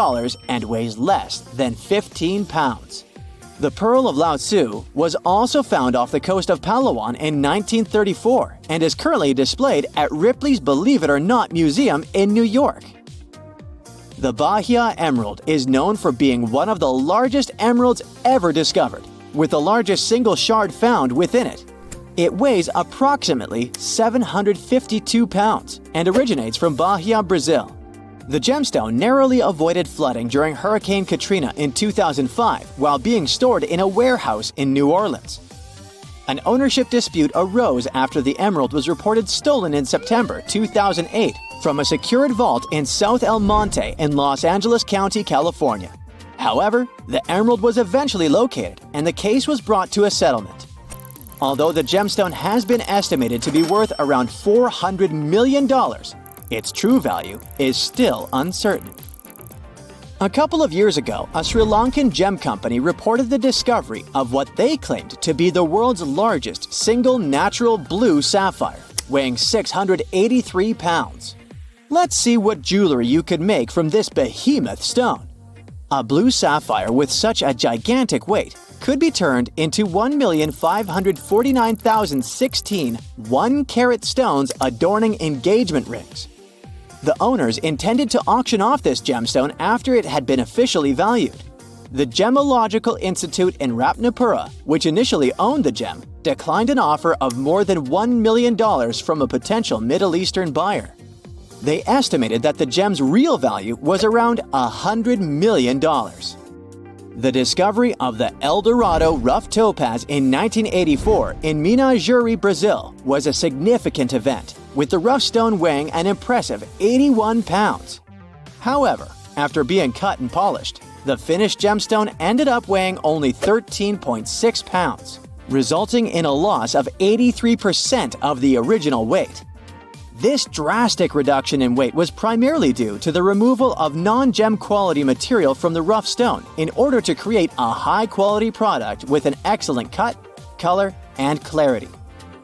B: and weighs less than 15 pounds. The Pearl of Lao Tzu was also found off the coast of Palawan in 1934 and is currently displayed at Ripley's Believe It or Not Museum in New York. The Bahia Emerald is known for being one of the largest emeralds ever discovered, with the largest single shard found within it. It weighs approximately 752 pounds and originates from Bahia, Brazil. The gemstone narrowly avoided flooding during Hurricane Katrina in 2005 while being stored in a warehouse in New Orleans. An ownership dispute arose after the emerald was reported stolen in September 2008 from a secured vault in South El Monte in Los Angeles County, California. However, the emerald was eventually located and the case was brought to a settlement. Although the gemstone has been estimated to be worth around $400 million, its true value is still uncertain. A couple of years ago, a Sri Lankan gem company reported the discovery of what they claimed to be the world's largest single natural blue sapphire, weighing 683 pounds. Let's see what jewelry you could make from this behemoth stone. A blue sapphire with such a gigantic weight could be turned into 1,549,016 1-carat stones adorning engagement rings. The owners intended to auction off this gemstone after it had been officially valued. The Gemological Institute in Ratnapura, which initially owned the gem, declined an offer of more than $1 million from a potential Middle Eastern buyer. They estimated that the gem's real value was around $100 million. The discovery of the El Dorado rough topaz in 1984 in Minas Gerais, Brazil, was a significant event, with the rough stone weighing an impressive 81 pounds. However, after being cut and polished, the finished gemstone ended up weighing only 13.6 pounds, resulting in a loss of 83% of the original weight. This drastic reduction in weight was primarily due to the removal of non-gem quality material from the rough stone in order to create a high-quality product with an excellent cut, color, and clarity.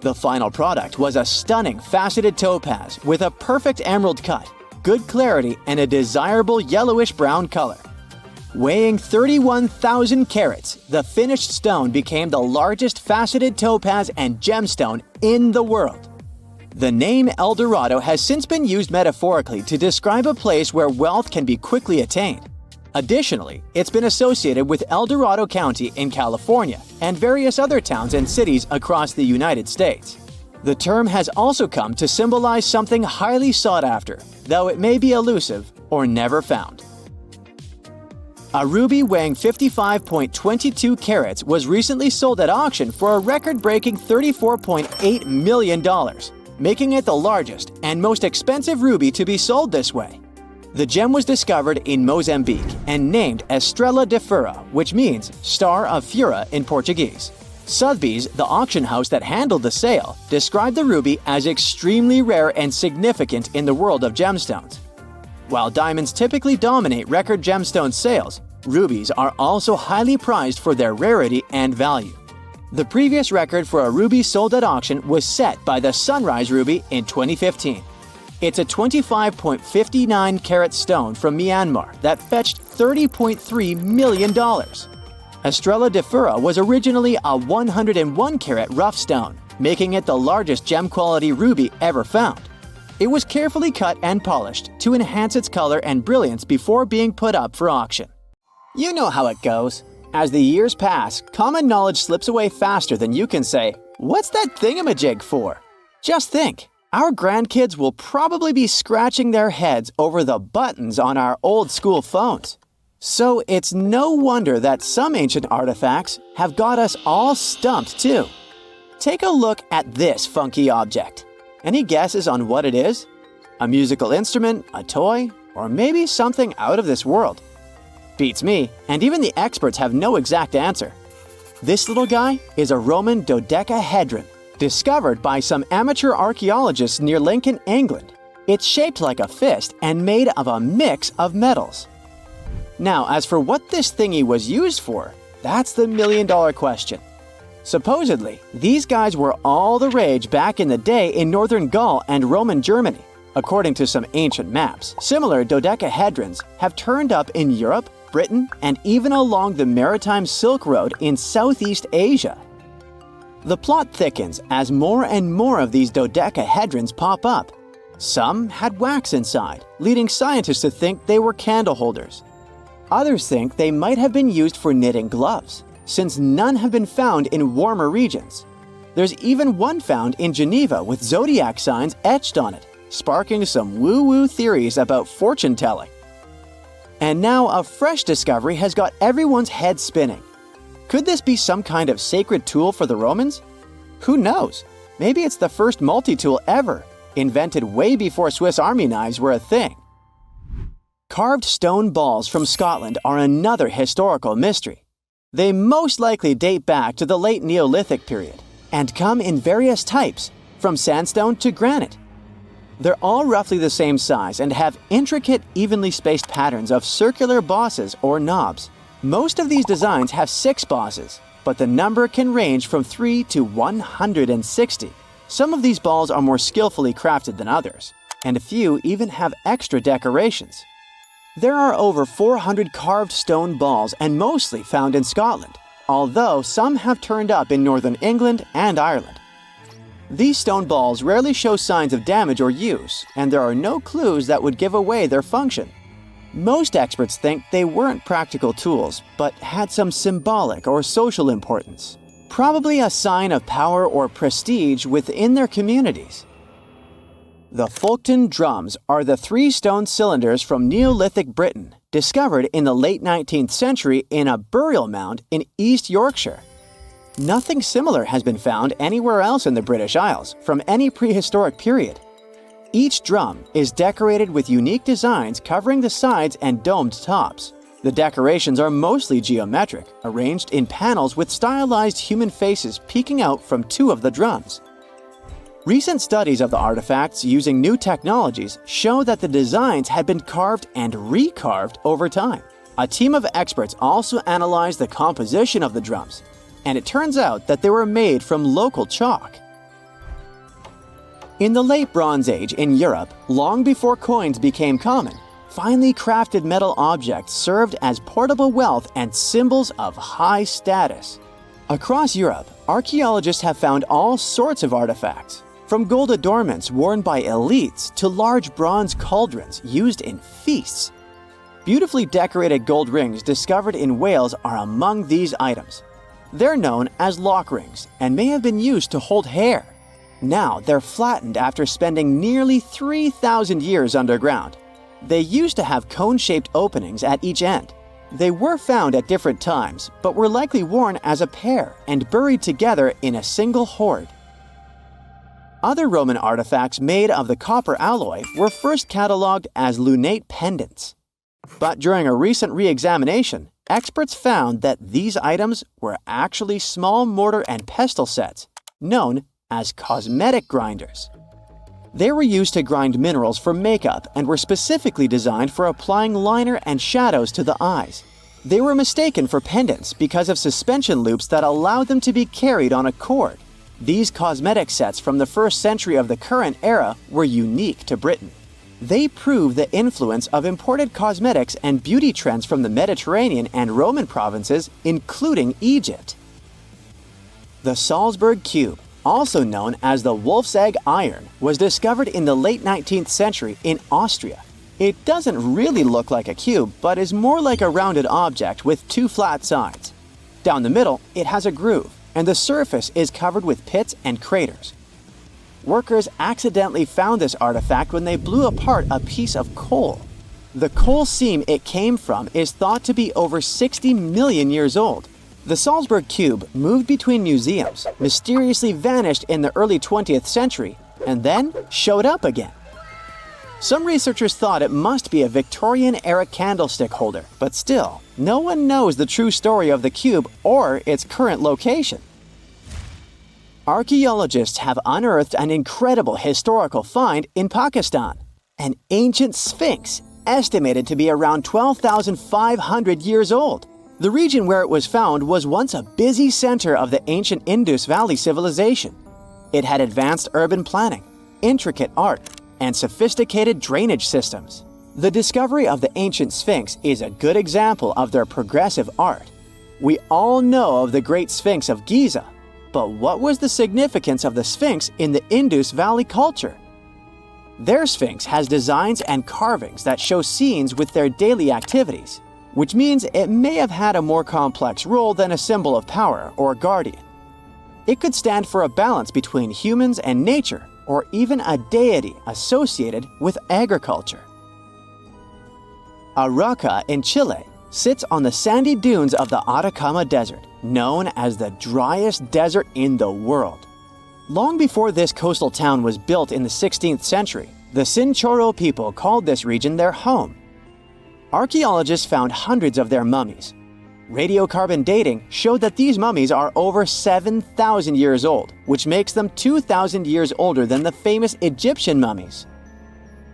B: The final product was a stunning faceted topaz with a perfect emerald cut, good clarity, and a desirable yellowish-brown color. Weighing 31,000 carats, the finished stone became the largest faceted topaz and gemstone in the world. The name El Dorado has since been used metaphorically to describe a place where wealth can be quickly attained. Additionally, it's been associated with El Dorado County in California and various other towns and cities across the United States. The term has also come to symbolize something highly sought after, though it may be elusive or never found. A ruby weighing 55.22 carats was recently sold at auction for a record-breaking $34.8 million, making it the largest and most expensive ruby to be sold this way. The gem was discovered in Mozambique and named Estrela de Fura, which means Star of Fura in Portuguese. Sotheby's, the auction house that handled the sale, described the ruby as extremely rare and significant in the world of gemstones. While diamonds typically dominate record gemstone sales, rubies are also highly prized for their rarity and value. The previous record for a ruby sold at auction was set by the Sunrise Ruby in 2015. It's a 25.59 carat stone from Myanmar that fetched $30.3 million. Estrela de Fura was originally a 101 carat rough stone, making it the largest gem-quality ruby ever found. It was carefully cut and polished to enhance its color and brilliance before being put up for auction. You know how it goes. As the years pass, common knowledge slips away faster than you can say, "What's that thingamajig for?" Just think, our grandkids will probably be scratching their heads over the buttons on our old-school phones. So it's no wonder that some ancient artifacts have got us all stumped too. Take a look at this funky object. Any guesses on what it is? A musical instrument, a toy, or maybe something out of this world? Beats me, and even the experts have no exact answer. This little guy is a Roman dodecahedron, discovered by some amateur archaeologists near Lincoln, England. It's shaped like a fist and made of a mix of metals. Now, as for what this thingy was used for, that's the million-dollar question. Supposedly, these guys were all the rage back in the day in northern Gaul and Roman Germany. According to some ancient maps, similar dodecahedrons have turned up in Europe, Britain, and even along the maritime Silk Road in Southeast Asia. The plot thickens as more and more of these dodecahedrons pop up. Some had wax inside, leading scientists to think they were candle holders. Others think they might have been used for knitting gloves, since none have been found in warmer regions. There's even one found in Geneva with zodiac signs etched on it, sparking some woo-woo theories about fortune-telling. And now a fresh discovery has got everyone's head spinning. Could this be some kind of sacred tool for the Romans? Who knows? Maybe it's the first multi-tool ever, invented way before Swiss Army knives were a thing. Carved stone balls from Scotland are another historical mystery. They most likely date back to the late Neolithic period and come in various types, from sandstone to granite. They're all roughly the same size and have intricate, evenly spaced patterns of circular bosses or knobs. Most of these designs have 6 bosses, but the number can range from 3 to 160. Some of these balls are more skillfully crafted than others, and a few even have extra decorations. There are over 400 carved stone balls and mostly found in Scotland, although some have turned up in northern England and Ireland. These stone balls rarely show signs of damage or use, and there are no clues that would give away their function. Most experts think they weren't practical tools, but had some symbolic or social importance, probably a sign of power or prestige within their communities. The Folkton drums are the 3 stone cylinders from Neolithic Britain, discovered in the late 19th century in a burial mound in East Yorkshire. Nothing similar has been found anywhere else in the British Isles from any prehistoric period. Each drum is decorated with unique designs covering the sides and domed tops. The decorations are mostly geometric, arranged in panels with stylized human faces peeking out from 2 of the drums. Recent studies of the artifacts using new technologies show that the designs had been carved and recarved over time. A team of experts also analyzed the composition of the drums, and it turns out that they were made from local chalk. In the late Bronze Age in Europe, long before coins became common, finely crafted metal objects served as portable wealth and symbols of high status. Across Europe, archaeologists have found all sorts of artifacts, from gold adornments worn by elites to large bronze cauldrons used in feasts. Beautifully decorated gold rings discovered in Wales are among these items. They're known as lock rings and may have been used to hold hair. Now they're flattened after spending nearly 3,000 years underground. They used to have cone-shaped openings at each end. They were found at different times, but were likely worn as a pair and buried together in a single hoard. Other Roman artifacts made of the copper alloy were first catalogued as lunate pendants. But during a recent re-examination, experts found that these items were actually small mortar and pestle sets, known as cosmetic grinders. They were used to grind minerals for makeup and were specifically designed for applying liner and shadows to the eyes. They were mistaken for pendants because of suspension loops that allowed them to be carried on a cord. These cosmetic sets from the 1st century of the current era were unique to Britain. They prove the influence of imported cosmetics and beauty trends from the Mediterranean and Roman provinces, including Egypt. The Salzburg cube, also known as the wolf's egg iron, was discovered in the late 19th century in Austria. It doesn't really look like a cube, but is more like a rounded object with 2 flat sides. Down the middle, it has a groove, and the surface is covered with pits and craters. Workers accidentally found this artifact when they blew apart a piece of coal. The coal seam it came from is thought to be over 60 million years old. The Salzburg cube moved between museums, mysteriously vanished in the early 20th century, and then showed up again. Some researchers thought it must be a Victorian-era candlestick holder, but still, no one knows the true story of the cube or its current location. Archaeologists have unearthed an incredible historical find in Pakistan, an ancient sphinx estimated to be around 12,500 years old. The region where it was found was once a busy center of the ancient Indus Valley civilization. It had advanced urban planning, intricate art, and sophisticated drainage systems. The discovery of the ancient Sphinx is a good example of their progressive art. We all know of the Great Sphinx of Giza, but what was the significance of the Sphinx in the Indus Valley culture? Their Sphinx has designs and carvings that show scenes with their daily activities, which means it may have had a more complex role than a symbol of power or guardian. It could stand for a balance between humans and nature, or even a deity associated with agriculture. Arauca in Chile sits on the sandy dunes of the Atacama Desert, known as the driest desert in the world. Long before this coastal town was built in the 16th century, the Sinchoro people called this region their home. Archaeologists found hundreds of their mummies. Radiocarbon dating showed that these mummies are over 7,000 years old, which makes them 2,000 years older than the famous Egyptian mummies.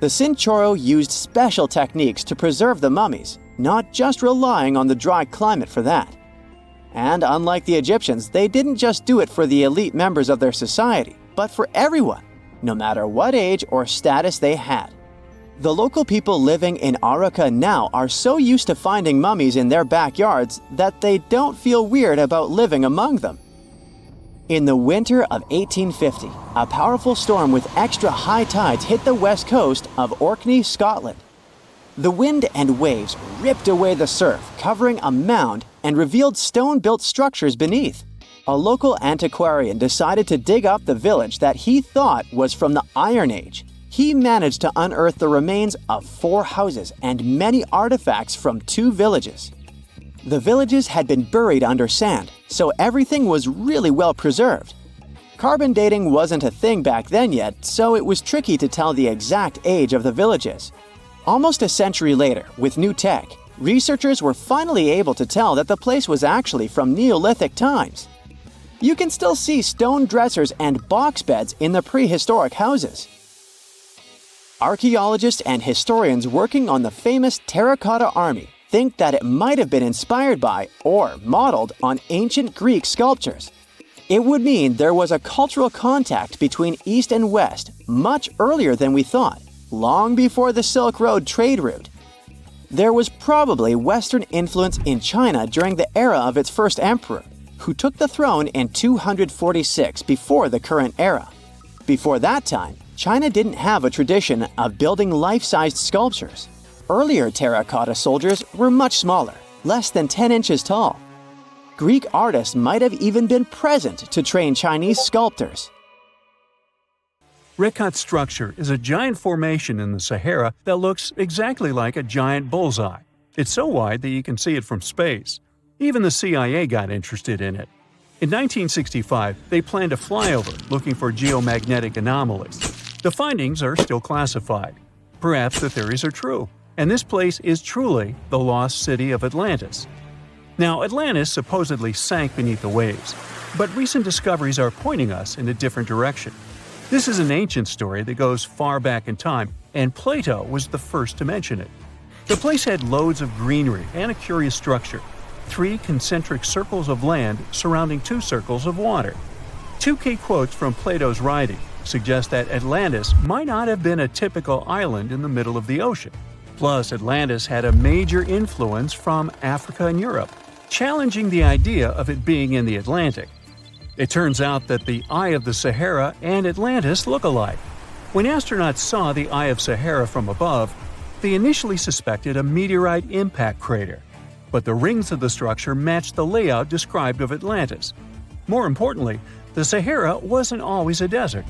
B: The Cinchoro used special techniques to preserve the mummies, not just relying on the dry climate for that. And unlike the Egyptians, they didn't just do it for the elite members of their society, but for everyone, no matter what age or status they had. The local people living in Araka now are so used to finding mummies in their backyards that they don't feel weird about living among them. In the winter of 1850, a powerful storm with extra high tides hit the west coast of Orkney, Scotland. The wind and waves ripped away the surf, covering a mound, and revealed stone-built structures beneath. A local antiquarian decided to dig up the village that he thought was from the Iron Age. He managed to unearth the remains of 4 houses and many artifacts from 2 villages. The villages had been buried under sand, so everything was really well preserved. Carbon dating wasn't a thing back then yet, so it was tricky to tell the exact age of the villages. Almost a century later, with new tech, researchers were finally able to tell that the place was actually from Neolithic times. You can still see stone dressers and box beds in the prehistoric houses. Archaeologists and historians working on the famous terracotta army think that it might have been inspired by or modeled on ancient Greek sculptures. It would mean there was a cultural contact between East and West much earlier than we thought, long before the Silk Road trade route. There was probably Western influence in China during the era of its first emperor, who took the throne in 246 before the current era. Before that time, China didn't have a tradition of building life-sized sculptures. Earlier terracotta soldiers were much smaller, less than 10 inches tall. Greek artists might have even been present to train Chinese sculptors.
C: Rekat structure is a giant formation in the Sahara that looks exactly like a giant bullseye. It's so wide that you can see it from space. Even the CIA got interested in it. In 1965, they planned a flyover looking for geomagnetic anomalies. The findings are still classified. Perhaps the theories are true, and this place is truly the lost city of Atlantis. Now, Atlantis supposedly sank beneath the waves, but recent discoveries are pointing us in a different direction. This is an ancient story that goes far back in time, and Plato was the first to mention it. The place had loads of greenery and a curious structure. 3 concentric circles of land surrounding 2 circles of water. 2 key quotes from Plato's writing suggest that Atlantis might not have been a typical island in the middle of the ocean. Plus, Atlantis had a major influence from Africa and Europe, challenging the idea of it being in the Atlantic. It turns out that the Eye of the Sahara and Atlantis look alike. When astronauts saw the Eye of Sahara from above, they initially suspected a meteorite impact crater. But the rings of the structure matched the layout described of Atlantis. More importantly, the Sahara wasn't always a desert.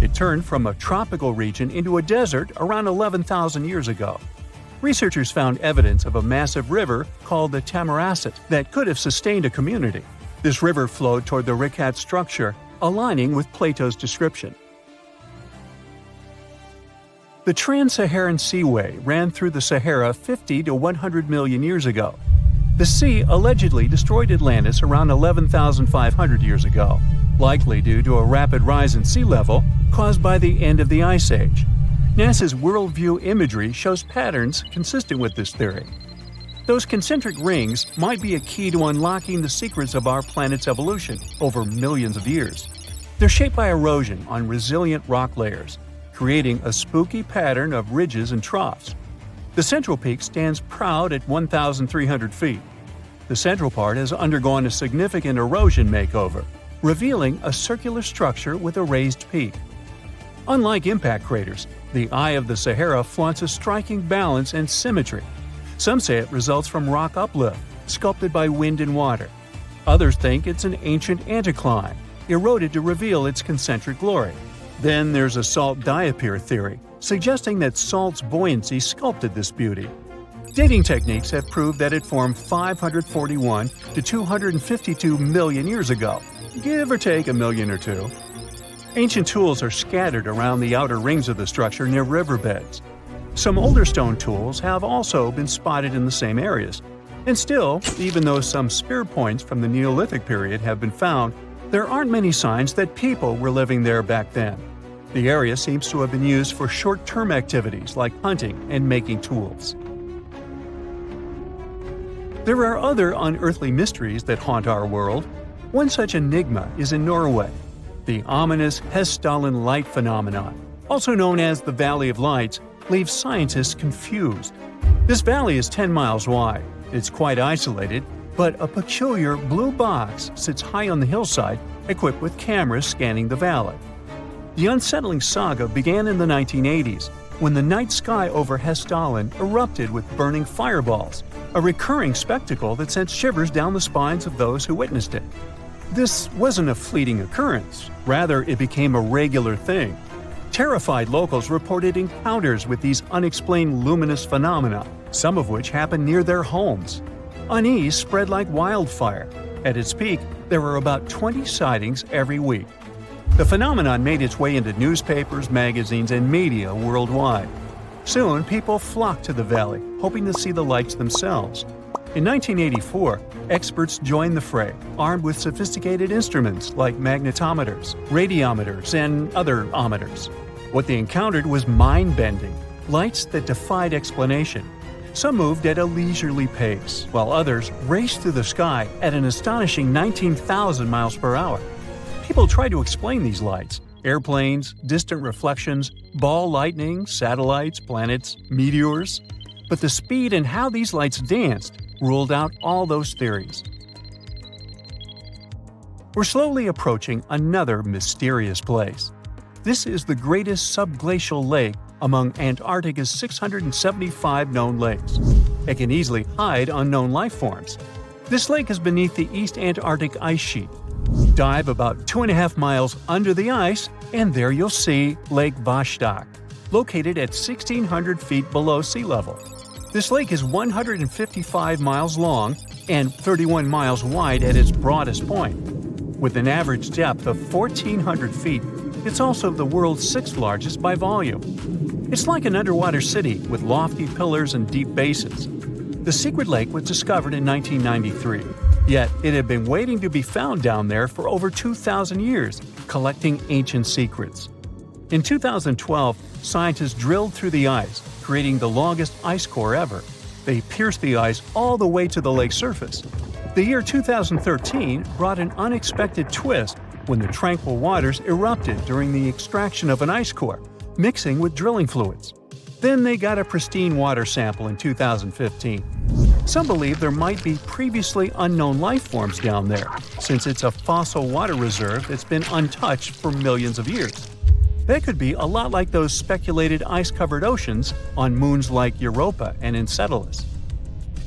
C: It turned from a tropical region into a desert around 11,000 years ago. Researchers found evidence of a massive river called the Tamaracet that could have sustained a community. This river flowed toward the Rekat structure, aligning with Plato's description. The Trans-Saharan Seaway ran through the Sahara 50 to 100 million years ago. The sea allegedly destroyed Atlantis around 11,500 years ago, likely due to a rapid rise in sea level caused by the end of the Ice Age. NASA's worldview imagery shows patterns consistent with this theory. Those concentric rings might be a key to unlocking the secrets of our planet's evolution over millions of years. They're shaped by erosion on resilient rock layers, creating a spooky pattern of ridges and troughs. The central peak stands proud at 1,300 feet. The central part has undergone a significant erosion makeover, revealing a circular structure with a raised peak. Unlike impact craters, the Eye of the Sahara flaunts a striking balance and symmetry. Some say it results from rock uplift, sculpted by wind and water. Others think it's an ancient anticline, eroded to reveal its concentric glory. Then there's a salt diapir theory, suggesting that salt's buoyancy sculpted this beauty. Dating techniques have proved that it formed 541 to 252 million years ago, give or take a million or two. Ancient tools are scattered around the outer rings of the structure near riverbeds. Some older stone tools have also been spotted in the same areas. And still, even though some spear points from the Neolithic period have been found, there aren't many signs that people were living there back then. The area seems to have been used for short-term activities like hunting and making tools. There are other unearthly mysteries that haunt our world. One such enigma is in Norway, the ominous Hessdalen light phenomenon, also known as the Valley of Lights, leaves scientists confused. This valley is 10 miles wide. It's quite isolated, but a peculiar blue box sits high on the hillside, equipped with cameras scanning the valley. The unsettling saga began in the 1980s, when the night sky over Hessdalen erupted with burning fireballs, a recurring spectacle that sent shivers down the spines of those who witnessed it. This wasn't a fleeting occurrence, rather it became a regular thing. Terrified locals reported encounters with these unexplained luminous phenomena, some of which happened near their homes. Unease spread like wildfire. At its peak, there were about 20 sightings every week. The phenomenon made its way into newspapers, magazines, and media worldwide. Soon, people flocked to the valley, hoping to see the lights themselves. In 1984, experts joined the fray, armed with sophisticated instruments like magnetometers, radiometers, and other ometers. What they encountered was mind-bending, lights that defied explanation. Some moved at a leisurely pace, while others raced through the sky at an astonishing 19,000 miles per hour. People tried to explain these lights: airplanes, distant reflections, ball lightning, satellites, planets, meteors. But the speed and how these lights danced ruled out all those theories. We're slowly approaching another mysterious place. This is the greatest subglacial lake among Antarctica's 675 known lakes. It can easily hide unknown life forms. This lake is beneath the East Antarctic ice sheet. Dive about 2.5 miles under the ice, and there you'll see Lake Vostok, located at 1,600 feet below sea level. This lake is 155 miles long and 31 miles wide at its broadest point. With an average depth of 1,400 feet, it's also the world's sixth largest by volume. It's like an underwater city with lofty pillars and deep basins. The secret lake was discovered in 1993, yet it had been waiting to be found down there for over 2,000 years, collecting ancient secrets. In 2012, scientists drilled through the ice, creating the longest ice core ever. They pierced the ice all the way to the lake's surface. The year 2013 brought an unexpected twist when the tranquil waters erupted during the extraction of an ice core, mixing with drilling fluids. Then they got a pristine water sample in 2015. Some believe there might be previously unknown life forms down there, since it's a fossil water reserve that's been untouched for millions of years. That could be a lot like those speculated ice-covered oceans on moons like Europa and Enceladus.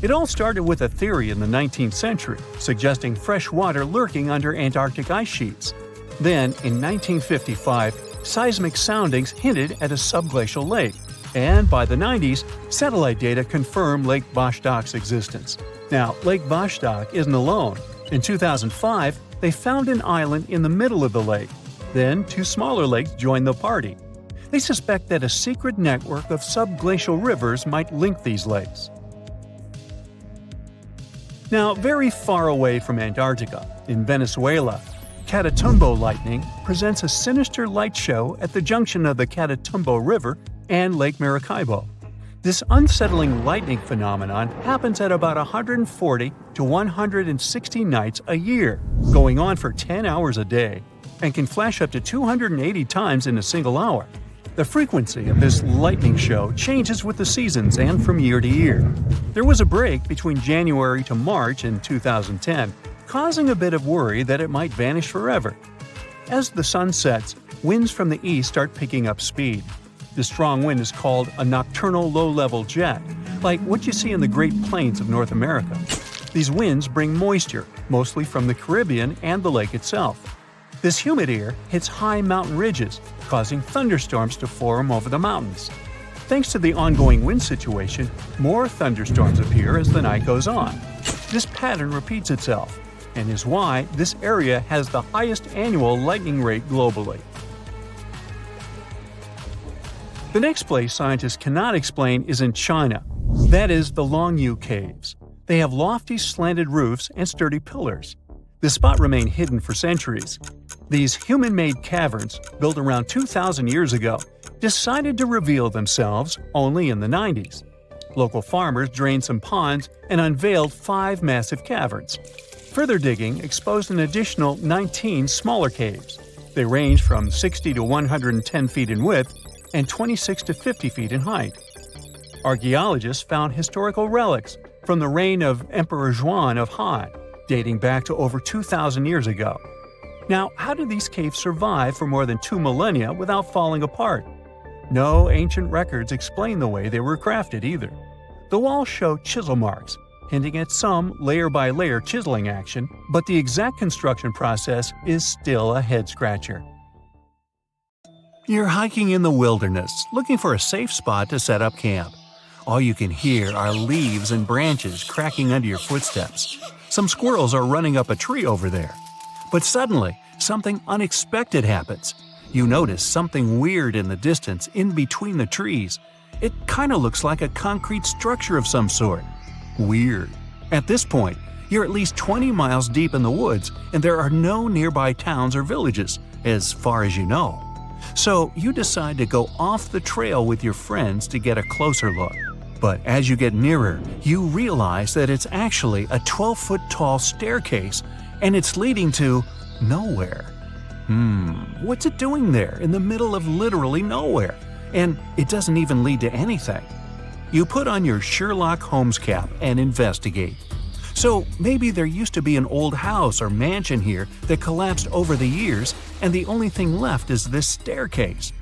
C: It all started with a theory in the 19th century, suggesting fresh water lurking under Antarctic ice sheets. Then, in 1955, seismic soundings hinted at a subglacial lake, and by the 90s, satellite data confirmed Lake Vostok's existence. Now, Lake Vostok isn't alone. In 2005, they found an island in the middle of the lake. Then, two smaller lakes joined the party. They suspect that a secret network of subglacial rivers might link these lakes. Now, very far away from Antarctica, in Venezuela, Catatumbo lightning presents a sinister light show at the junction of the Catatumbo River and Lake Maracaibo. This unsettling lightning phenomenon happens at about 140 to 160 nights a year, going on for 10 hours a day, and can flash up to 280 times in a single hour. The frequency of this lightning show changes with the seasons and from year to year. There was a break between January to March in 2010, causing a bit of worry that it might vanish forever. As the sun sets, winds from the east start picking up speed. The strong wind is called a nocturnal low-level jet, like what you see in the Great Plains of North America. These winds bring moisture, mostly from the Caribbean and the lake itself. This humid air hits high mountain ridges, causing thunderstorms to form over the mountains. Thanks to the ongoing wind situation, more thunderstorms appear as the night goes on. This pattern repeats itself, and is why this area has the highest annual lightning rate globally. The next place scientists cannot explain is in China. That is the Longyu Caves. They have lofty slanted roofs and sturdy pillars. The spot remained hidden for centuries. These human-made caverns, built around 2,000 years ago, decided to reveal themselves only in the 90s. Local farmers drained some ponds and unveiled 5 massive caverns. Further digging exposed an additional 19 smaller caves. They range from 60 to 110 feet in width and 26 to 50 feet in height. Archaeologists found historical relics from the reign of Emperor Zhuan of Han, dating back to over 2,000 years ago. Now, how did these caves survive for more than 2 millennia without falling apart? No ancient records explain the way they were crafted either. The walls show chisel marks, hinting at some layer-by-layer chiseling action, but the exact construction process is still a head-scratcher. You're hiking in the wilderness, looking for a safe spot to set up camp. All you can hear are leaves and branches cracking under your footsteps. Some squirrels are running up a tree over there. But suddenly, something unexpected happens. You notice something weird in the distance in between the trees. It kind of looks like a concrete structure of some sort. Weird. At this point, you're at least 20 miles deep in the woods and there are no nearby towns or villages, as far as you know. So you decide to go off the trail with your friends to get a closer look. But as you get nearer, you realize that it's actually a 12-foot-tall staircase and it's leading to nowhere. What's it doing there in the middle of literally nowhere? And it doesn't even lead to anything. You put on your Sherlock Holmes cap and investigate. So maybe there used to be an old house or mansion here that collapsed over the years and the only thing left is this staircase.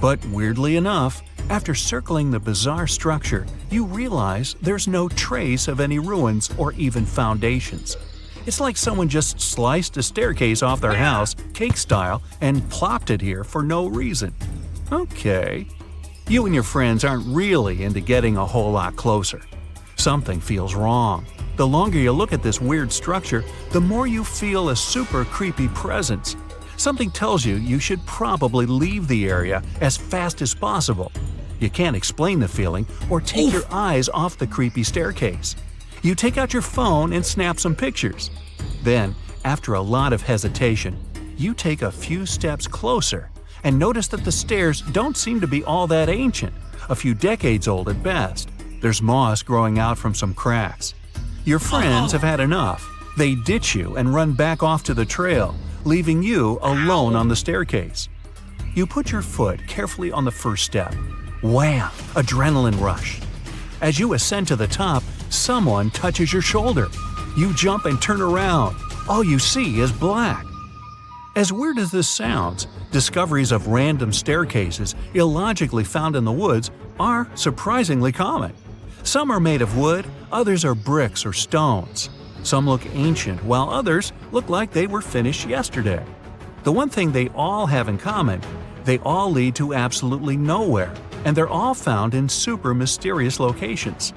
C: But weirdly enough, after circling the bizarre structure, you realize there's no trace of any ruins or even foundations. It's like someone just sliced a staircase off their house, cake style, and plopped it here for no reason. Okay. You and your friends aren't really into getting a whole lot closer. Something feels wrong. The longer you look at this weird structure, the more you feel a super creepy presence. Something tells you you should probably leave the area as fast as possible. You can't explain the feeling or take your eyes off the creepy staircase. You take out your phone and snap some pictures. Then, after a lot of hesitation, you take a few steps closer and notice that the stairs don't seem to be all that ancient, a few decades old at best. There's moss growing out from some cracks. Your friends have had enough. They ditch you and run back off to the trail, leaving you alone on the staircase. You put your foot carefully on the first step. Wham! Adrenaline rush. As you ascend to the top, someone touches your shoulder. You jump and turn around. All you see is black. As weird as this sounds, discoveries of random staircases illogically found in the woods are surprisingly common. Some are made of wood, others are bricks or stones. Some look ancient, while others look like they were finished yesterday. The one thing they all have in common, they all lead to absolutely nowhere, and they're all found in super mysterious locations.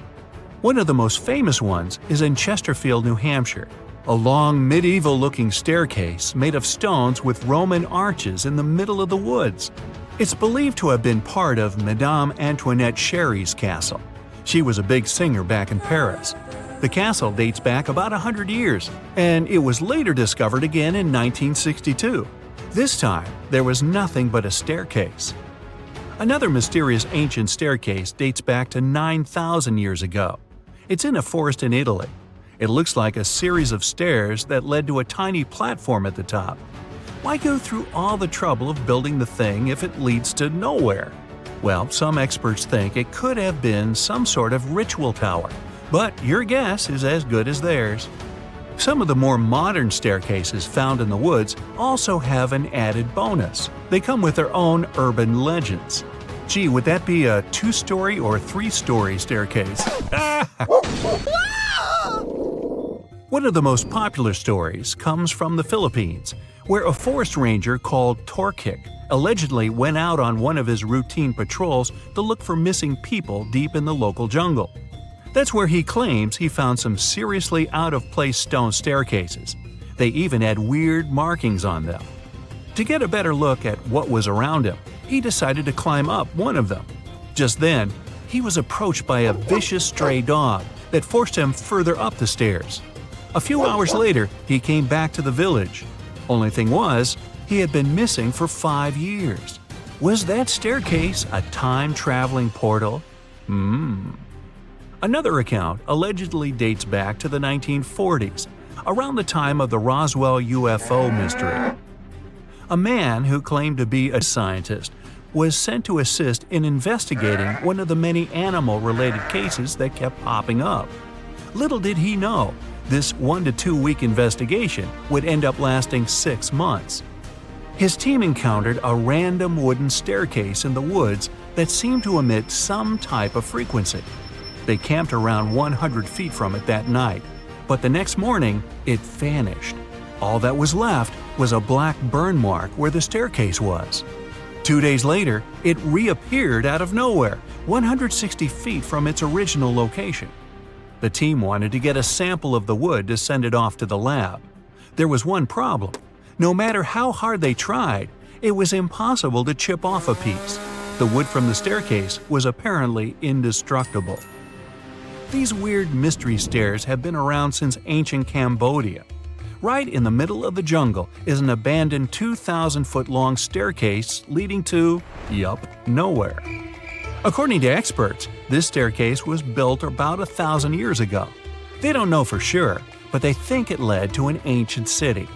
C: One of the most famous ones is in Chesterfield, New Hampshire, a long medieval-looking staircase made of stones with Roman arches in the middle of the woods. It's believed to have been part of Madame Antoinette Sherry's castle. She was a big singer back in Paris. The castle dates back about 100 years, and it was later discovered again in 1962. This time, there was nothing but a staircase. Another mysterious ancient staircase dates back to 9,000 years ago. It's in a forest in Italy. It looks like a series of stairs that led to a tiny platform at the top. Why go through all the trouble of building the thing if it leads to nowhere? Well, some experts think it could have been some sort of ritual tower, but your guess is as good as theirs. Some of the more modern staircases found in the woods also have an added bonus. They come with their own urban legends. Gee, would that be a 2-story or 3-story staircase? One of the most popular stories comes from the Philippines, where a forest ranger called Torkik allegedly went out on one of his routine patrols to look for missing people deep in the local jungle. That's where he claims he found some seriously out-of-place stone staircases. They even had weird markings on them. To get a better look at what was around him, he decided to climb up one of them. Just then, he was approached by a vicious stray dog that forced him further up the stairs. A few hours later, he came back to the village. Only thing was, he had been missing for 5 years. Was that staircase a time-traveling portal? Another account allegedly dates back to the 1940s, around the time of the Roswell UFO mystery. A man who claimed to be a scientist was sent to assist in investigating one of the many animal-related cases that kept popping up. Little did he know, this 1 to 2 week investigation would end up lasting 6 months. His team encountered a random wooden staircase in the woods that seemed to emit some type of frequency. They camped around 100 feet from it that night, but the next morning, it vanished. All that was left was a black burn mark where the staircase was. 2 days later, it reappeared out of nowhere, 160 feet from its original location. The team wanted to get a sample of the wood to send it off to the lab. There was one problem. No matter how hard they tried, it was impossible to chip off a piece. The wood from the staircase was apparently indestructible. These weird mystery stairs have been around since ancient Cambodia. Right in the middle of the jungle is an abandoned 2,000-foot-long staircase leading to, nowhere. According to experts, this staircase was built about 1,000 years ago. They don't know for sure, but they think it led to an ancient city.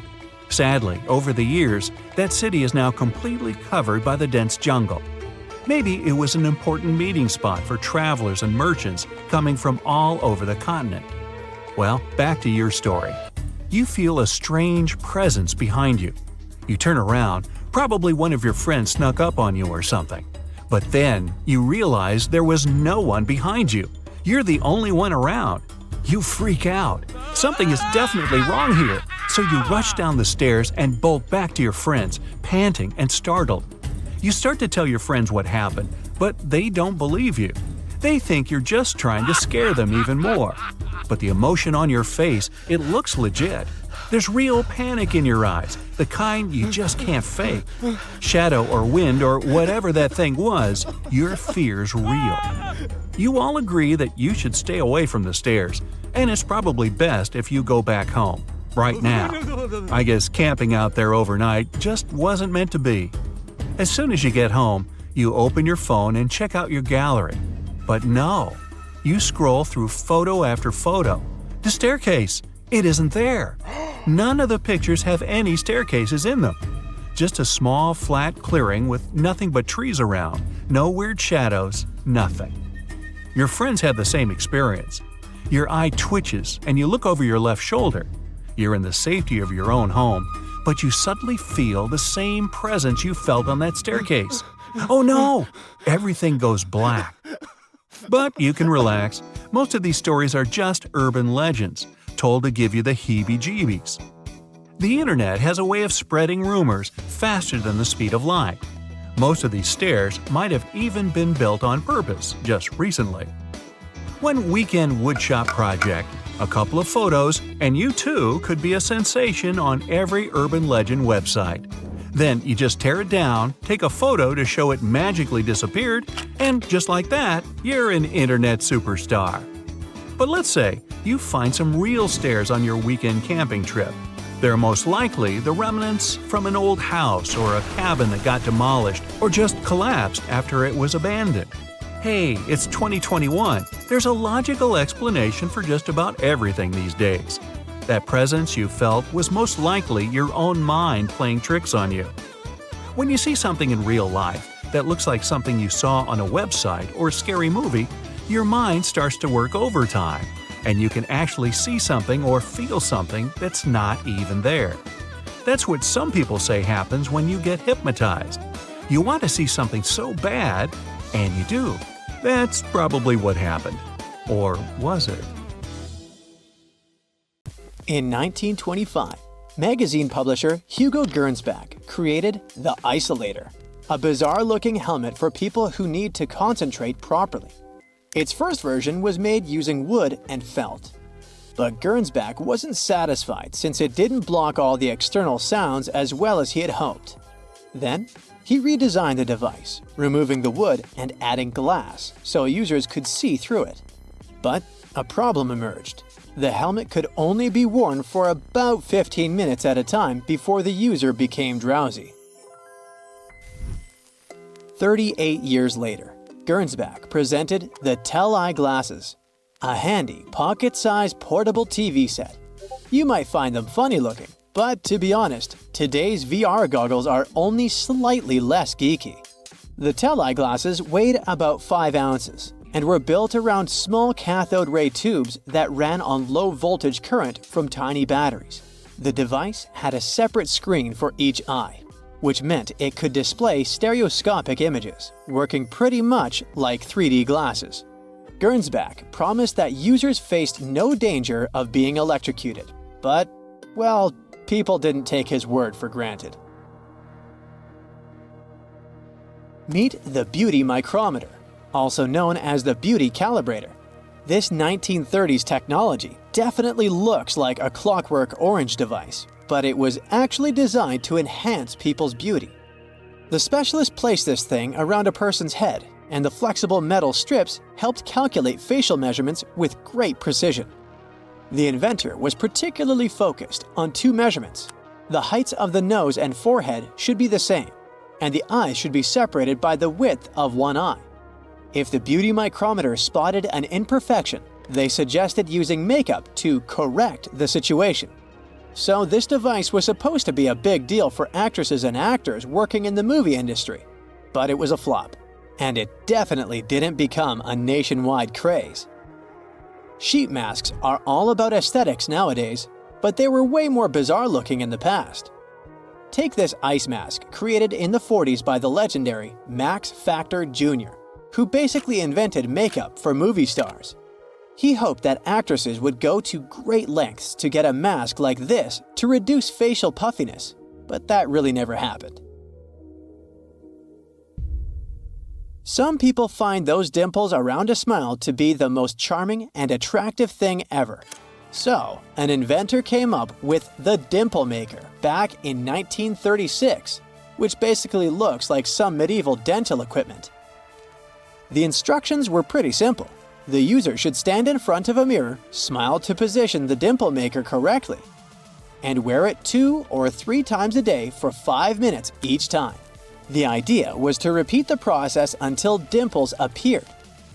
C: Sadly, over the years, that city is now completely covered by the dense jungle. Maybe it was an important meeting spot for travelers and merchants coming from all over the continent. Well, back to your story. You feel a strange presence behind you. You turn around, probably one of your friends snuck up on you or something. But then you realize there was no one behind you. You're the only one around. You freak out. Something is definitely wrong here. So you rush down the stairs and bolt back to your friends, panting and startled. You start to tell your friends what happened, but they don't believe you. They think you're just trying to scare them even more. But the emotion on your face, it looks legit. There's real panic in your eyes, the kind you just can't fake. Shadow or wind or whatever that thing was, your fear's real. You all agree that you should stay away from the stairs, and it's probably best if you go back home. Right now. I guess camping out there overnight just wasn't meant to be. As soon as you get home, you open your phone and check out your gallery. But no, you scroll through photo after photo. The staircase, it isn't there. None of the pictures have any staircases in them. Just a small, flat clearing with nothing but trees around, no weird shadows, nothing. Your friends have the same experience. Your eye twitches and you look over your left shoulder. You're in the safety of your own home, but you suddenly feel the same presence you felt on that staircase. Oh no! Everything goes black. But you can relax. Most of these stories are just urban legends, told to give you the heebie-jeebies. The internet has a way of spreading rumors faster than the speed of light. Most of these stairs might have even been built on purpose just recently. One weekend woodshop project, a couple of photos, and you too could be a sensation on every urban legend website. Then you just tear it down, take a photo to show it magically disappeared, and just like that, you're an internet superstar. But let's say you find some real stairs on your weekend camping trip. They're most likely the remnants from an old house or a cabin that got demolished or just collapsed after it was abandoned. Hey, it's 2021. There's a logical explanation for just about everything these days. That presence you felt was most likely your own mind playing tricks on you. When you see something in real life that looks like something you saw on a website or a scary movie, your mind starts to work overtime, and you can actually see something or feel something that's not even there. That's what some people say happens when you get hypnotized. You want to see something so bad, and you do. That's probably what happened. Or was it?
B: In 1925, magazine publisher Hugo Gernsback created the Isolator, a bizarre-looking helmet for people who need to concentrate properly. Its first version was made using wood and felt. But Gernsback wasn't satisfied since it didn't block all the external sounds as well as he had hoped. Then, He redesigned the device, removing the wood and adding glass so users could see through it. But a problem emerged. The helmet could only be worn for about 15 minutes at a time before the user became drowsy. 38 years later, Gernsback presented the Tell-Eye glasses, a handy, pocket-sized portable TV set. You might find them funny looking, but to be honest, today's VR goggles are only slightly less geeky. The Tell-Eye glasses weighed about 5 ounces and were built around small cathode ray tubes that ran on low voltage current from tiny batteries. The device had a separate screen for each eye, which meant it could display stereoscopic images, working pretty much like 3D glasses. Gernsback promised that users faced no danger of being electrocuted, but, well, people didn't take his word for granted. Meet the beauty micrometer, also known as the beauty calibrator. This 1930s technology definitely looks like a Clockwork Orange device, but it was actually designed to enhance people's beauty. The specialist placed this thing around a person's head, and the flexible metal strips helped calculate facial measurements with great precision. The inventor was particularly focused on 2 measurements. The heights of the nose and forehead should be the same, and the eyes should be separated by the width of one eye. If the beauty micrometer spotted an imperfection, they suggested using makeup to correct the situation. So this device was supposed to be a big deal for actresses and actors working in the movie industry, but it was a flop, and it definitely didn't become a nationwide craze. Sheet masks are all about aesthetics nowadays, but they were way more bizarre looking in the past. Take this ice mask created in the 40s by the legendary Max Factor Jr., who basically invented makeup for movie stars. He hoped that actresses would go to great lengths to get a mask like this to reduce facial puffiness, but that really never happened. Some people find those dimples around a smile to be the most charming and attractive thing ever. So, an inventor came up with the Dimple Maker back in 1936, which basically looks like some medieval dental equipment. The instructions were pretty simple. The user should stand in front of a mirror, smile to position the dimple maker correctly, and wear it 2 or 3 times a day for 5 minutes each time. The idea was to repeat the process until dimples appeared.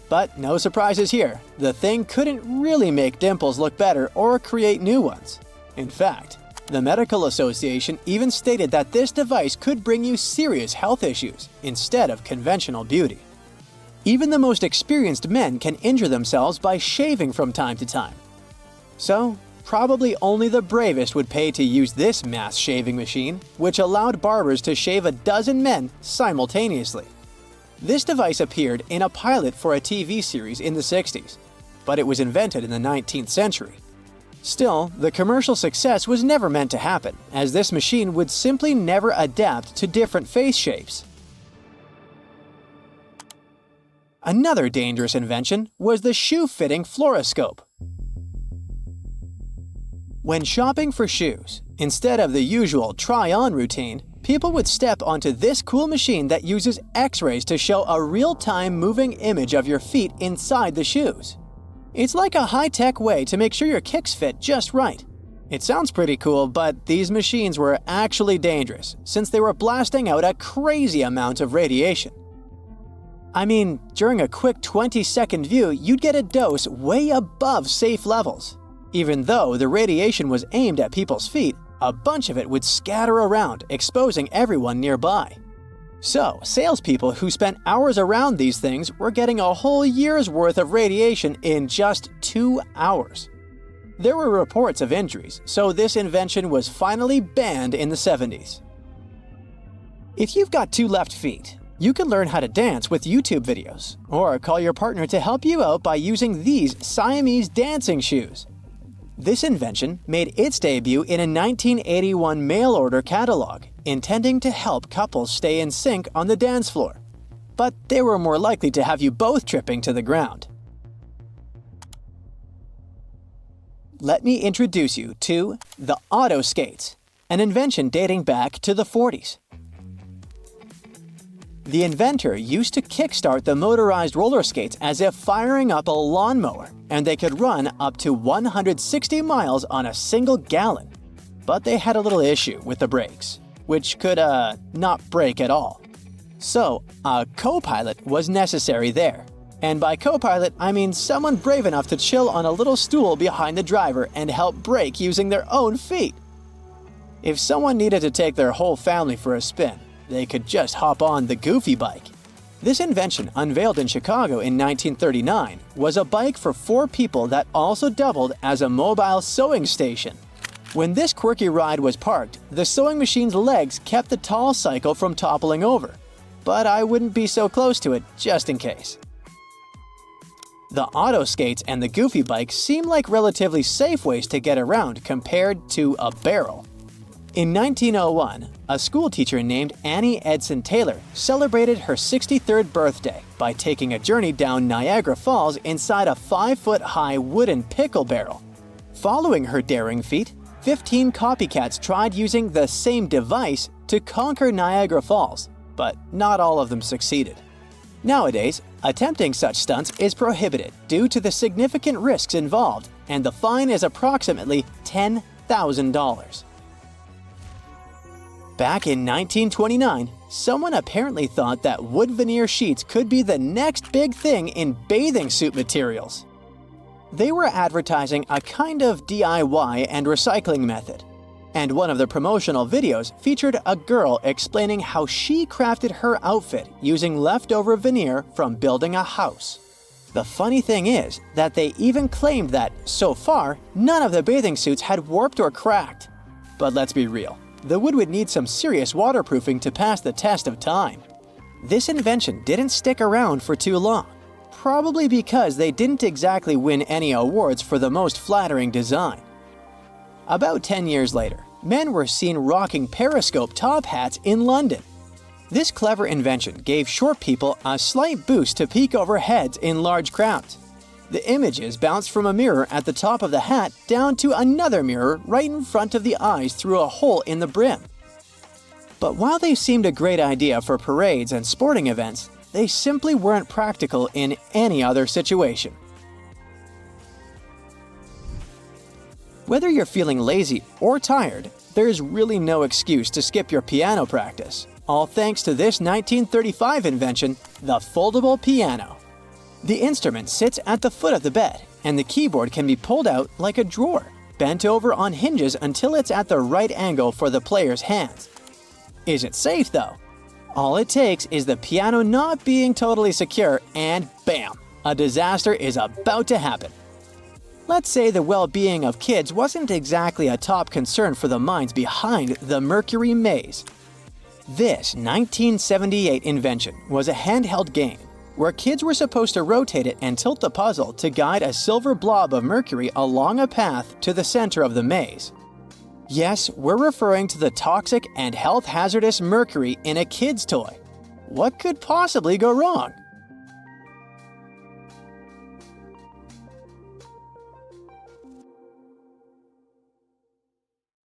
B: But no surprises here, the thing couldn't really make dimples look better or create new ones. In fact, the Medical Association even stated that this device could bring you serious health issues instead of conventional beauty. Even the most experienced men can injure themselves by shaving from time to time. So, probably only the bravest would pay to use this mass shaving machine, which allowed barbers to shave a dozen men simultaneously. This device appeared in a pilot for a TV series in the 60s, but it was invented in the 19th century. Still, the commercial success was never meant to happen, as this machine would simply never adapt to different face shapes. Another dangerous invention was the shoe-fitting fluoroscope. When shopping for shoes, instead of the usual try-on routine, people would step onto this cool machine that uses X-rays to show a real-time moving image of your feet inside the shoes. It's like a high-tech way to make sure your kicks fit just right. It sounds pretty cool, but these machines were actually dangerous, since they were blasting out a crazy amount of radiation. I mean, during a quick 20-second view, you'd get a dose way above safe levels. Even though the radiation was aimed at people's feet, a bunch of it would scatter around, exposing everyone nearby. So, salespeople who spent hours around these things were getting a whole year's worth of radiation in just 2 hours. There were reports of injuries, so this invention was finally banned in the 70s. If you've got 2 left feet, you can learn how to dance with YouTube videos, or call your partner to help you out by using these Siamese dancing shoes. This invention made its debut in a 1981 mail-order catalog, intending to help couples stay in sync on the dance floor. But they were more likely to have you both tripping to the ground. Let me introduce you to the auto skates, an invention dating back to the 40s. The inventor used to kickstart the motorized roller skates as if firing up a lawnmower, and they could run up to 160 miles on a single gallon. But they had a little issue with the brakes, which could, not brake at all. So, a co-pilot was necessary there. And by co-pilot, I mean someone brave enough to chill on a little stool behind the driver and help brake using their own feet. If someone needed to take their whole family for a spin, they could just hop on the Goofy bike. This invention, unveiled in Chicago in 1939, was a bike for 4 people that also doubled as a mobile sewing station. When this quirky ride was parked, the sewing machine's legs kept the tall cycle from toppling over. But I wouldn't be so close to it, just in case. The auto skates and the Goofy bike seem like relatively safe ways to get around compared to a barrel. In 1901, a schoolteacher named Annie Edson Taylor celebrated her 63rd birthday by taking a journey down Niagara Falls inside a 5-foot-high wooden pickle barrel. Following her daring feat, 15 copycats tried using the same device to conquer Niagara Falls, but not all of them succeeded. Nowadays, attempting such stunts is prohibited due to the significant risks involved, and the fine is approximately $10,000. Back in 1929, someone apparently thought that wood veneer sheets could be the next big thing in bathing suit materials. They were advertising a kind of DIY and recycling method, and one of the promotional videos featured a girl explaining how she crafted her outfit using leftover veneer from building a house. The funny thing is that they even claimed that, so far, none of the bathing suits had warped or cracked. But let's be real. The wood would need some serious waterproofing to pass the test of time. This invention didn't stick around for too long, probably because they didn't exactly win any awards for the most flattering design. About 10 years later, men were seen rocking periscope top hats in London. This clever invention gave short people a slight boost to peek over heads in large crowds. The images bounced from a mirror at the top of the hat down to another mirror right in front of the eyes through a hole in the brim. But while they seemed a great idea for parades and sporting events, they simply weren't practical in any other situation. Whether you're feeling lazy or tired, there's really no excuse to skip your piano practice, all thanks to this 1935 invention, the foldable piano. The instrument sits at the foot of the bed, and the keyboard can be pulled out like a drawer, bent over on hinges until it's at the right angle for the player's hands. Is it safe though? All it takes is the piano not being totally secure and bam, a disaster is about to happen. Let's say the well-being of kids wasn't exactly a top concern for the minds behind the Mercury maze. This 1978 invention was a handheld game where kids were supposed to rotate it and tilt the puzzle to guide a silver blob of mercury along a path to the center of the maze. Yes, we're referring to the toxic and health hazardous mercury in a kid's toy. What could possibly go wrong?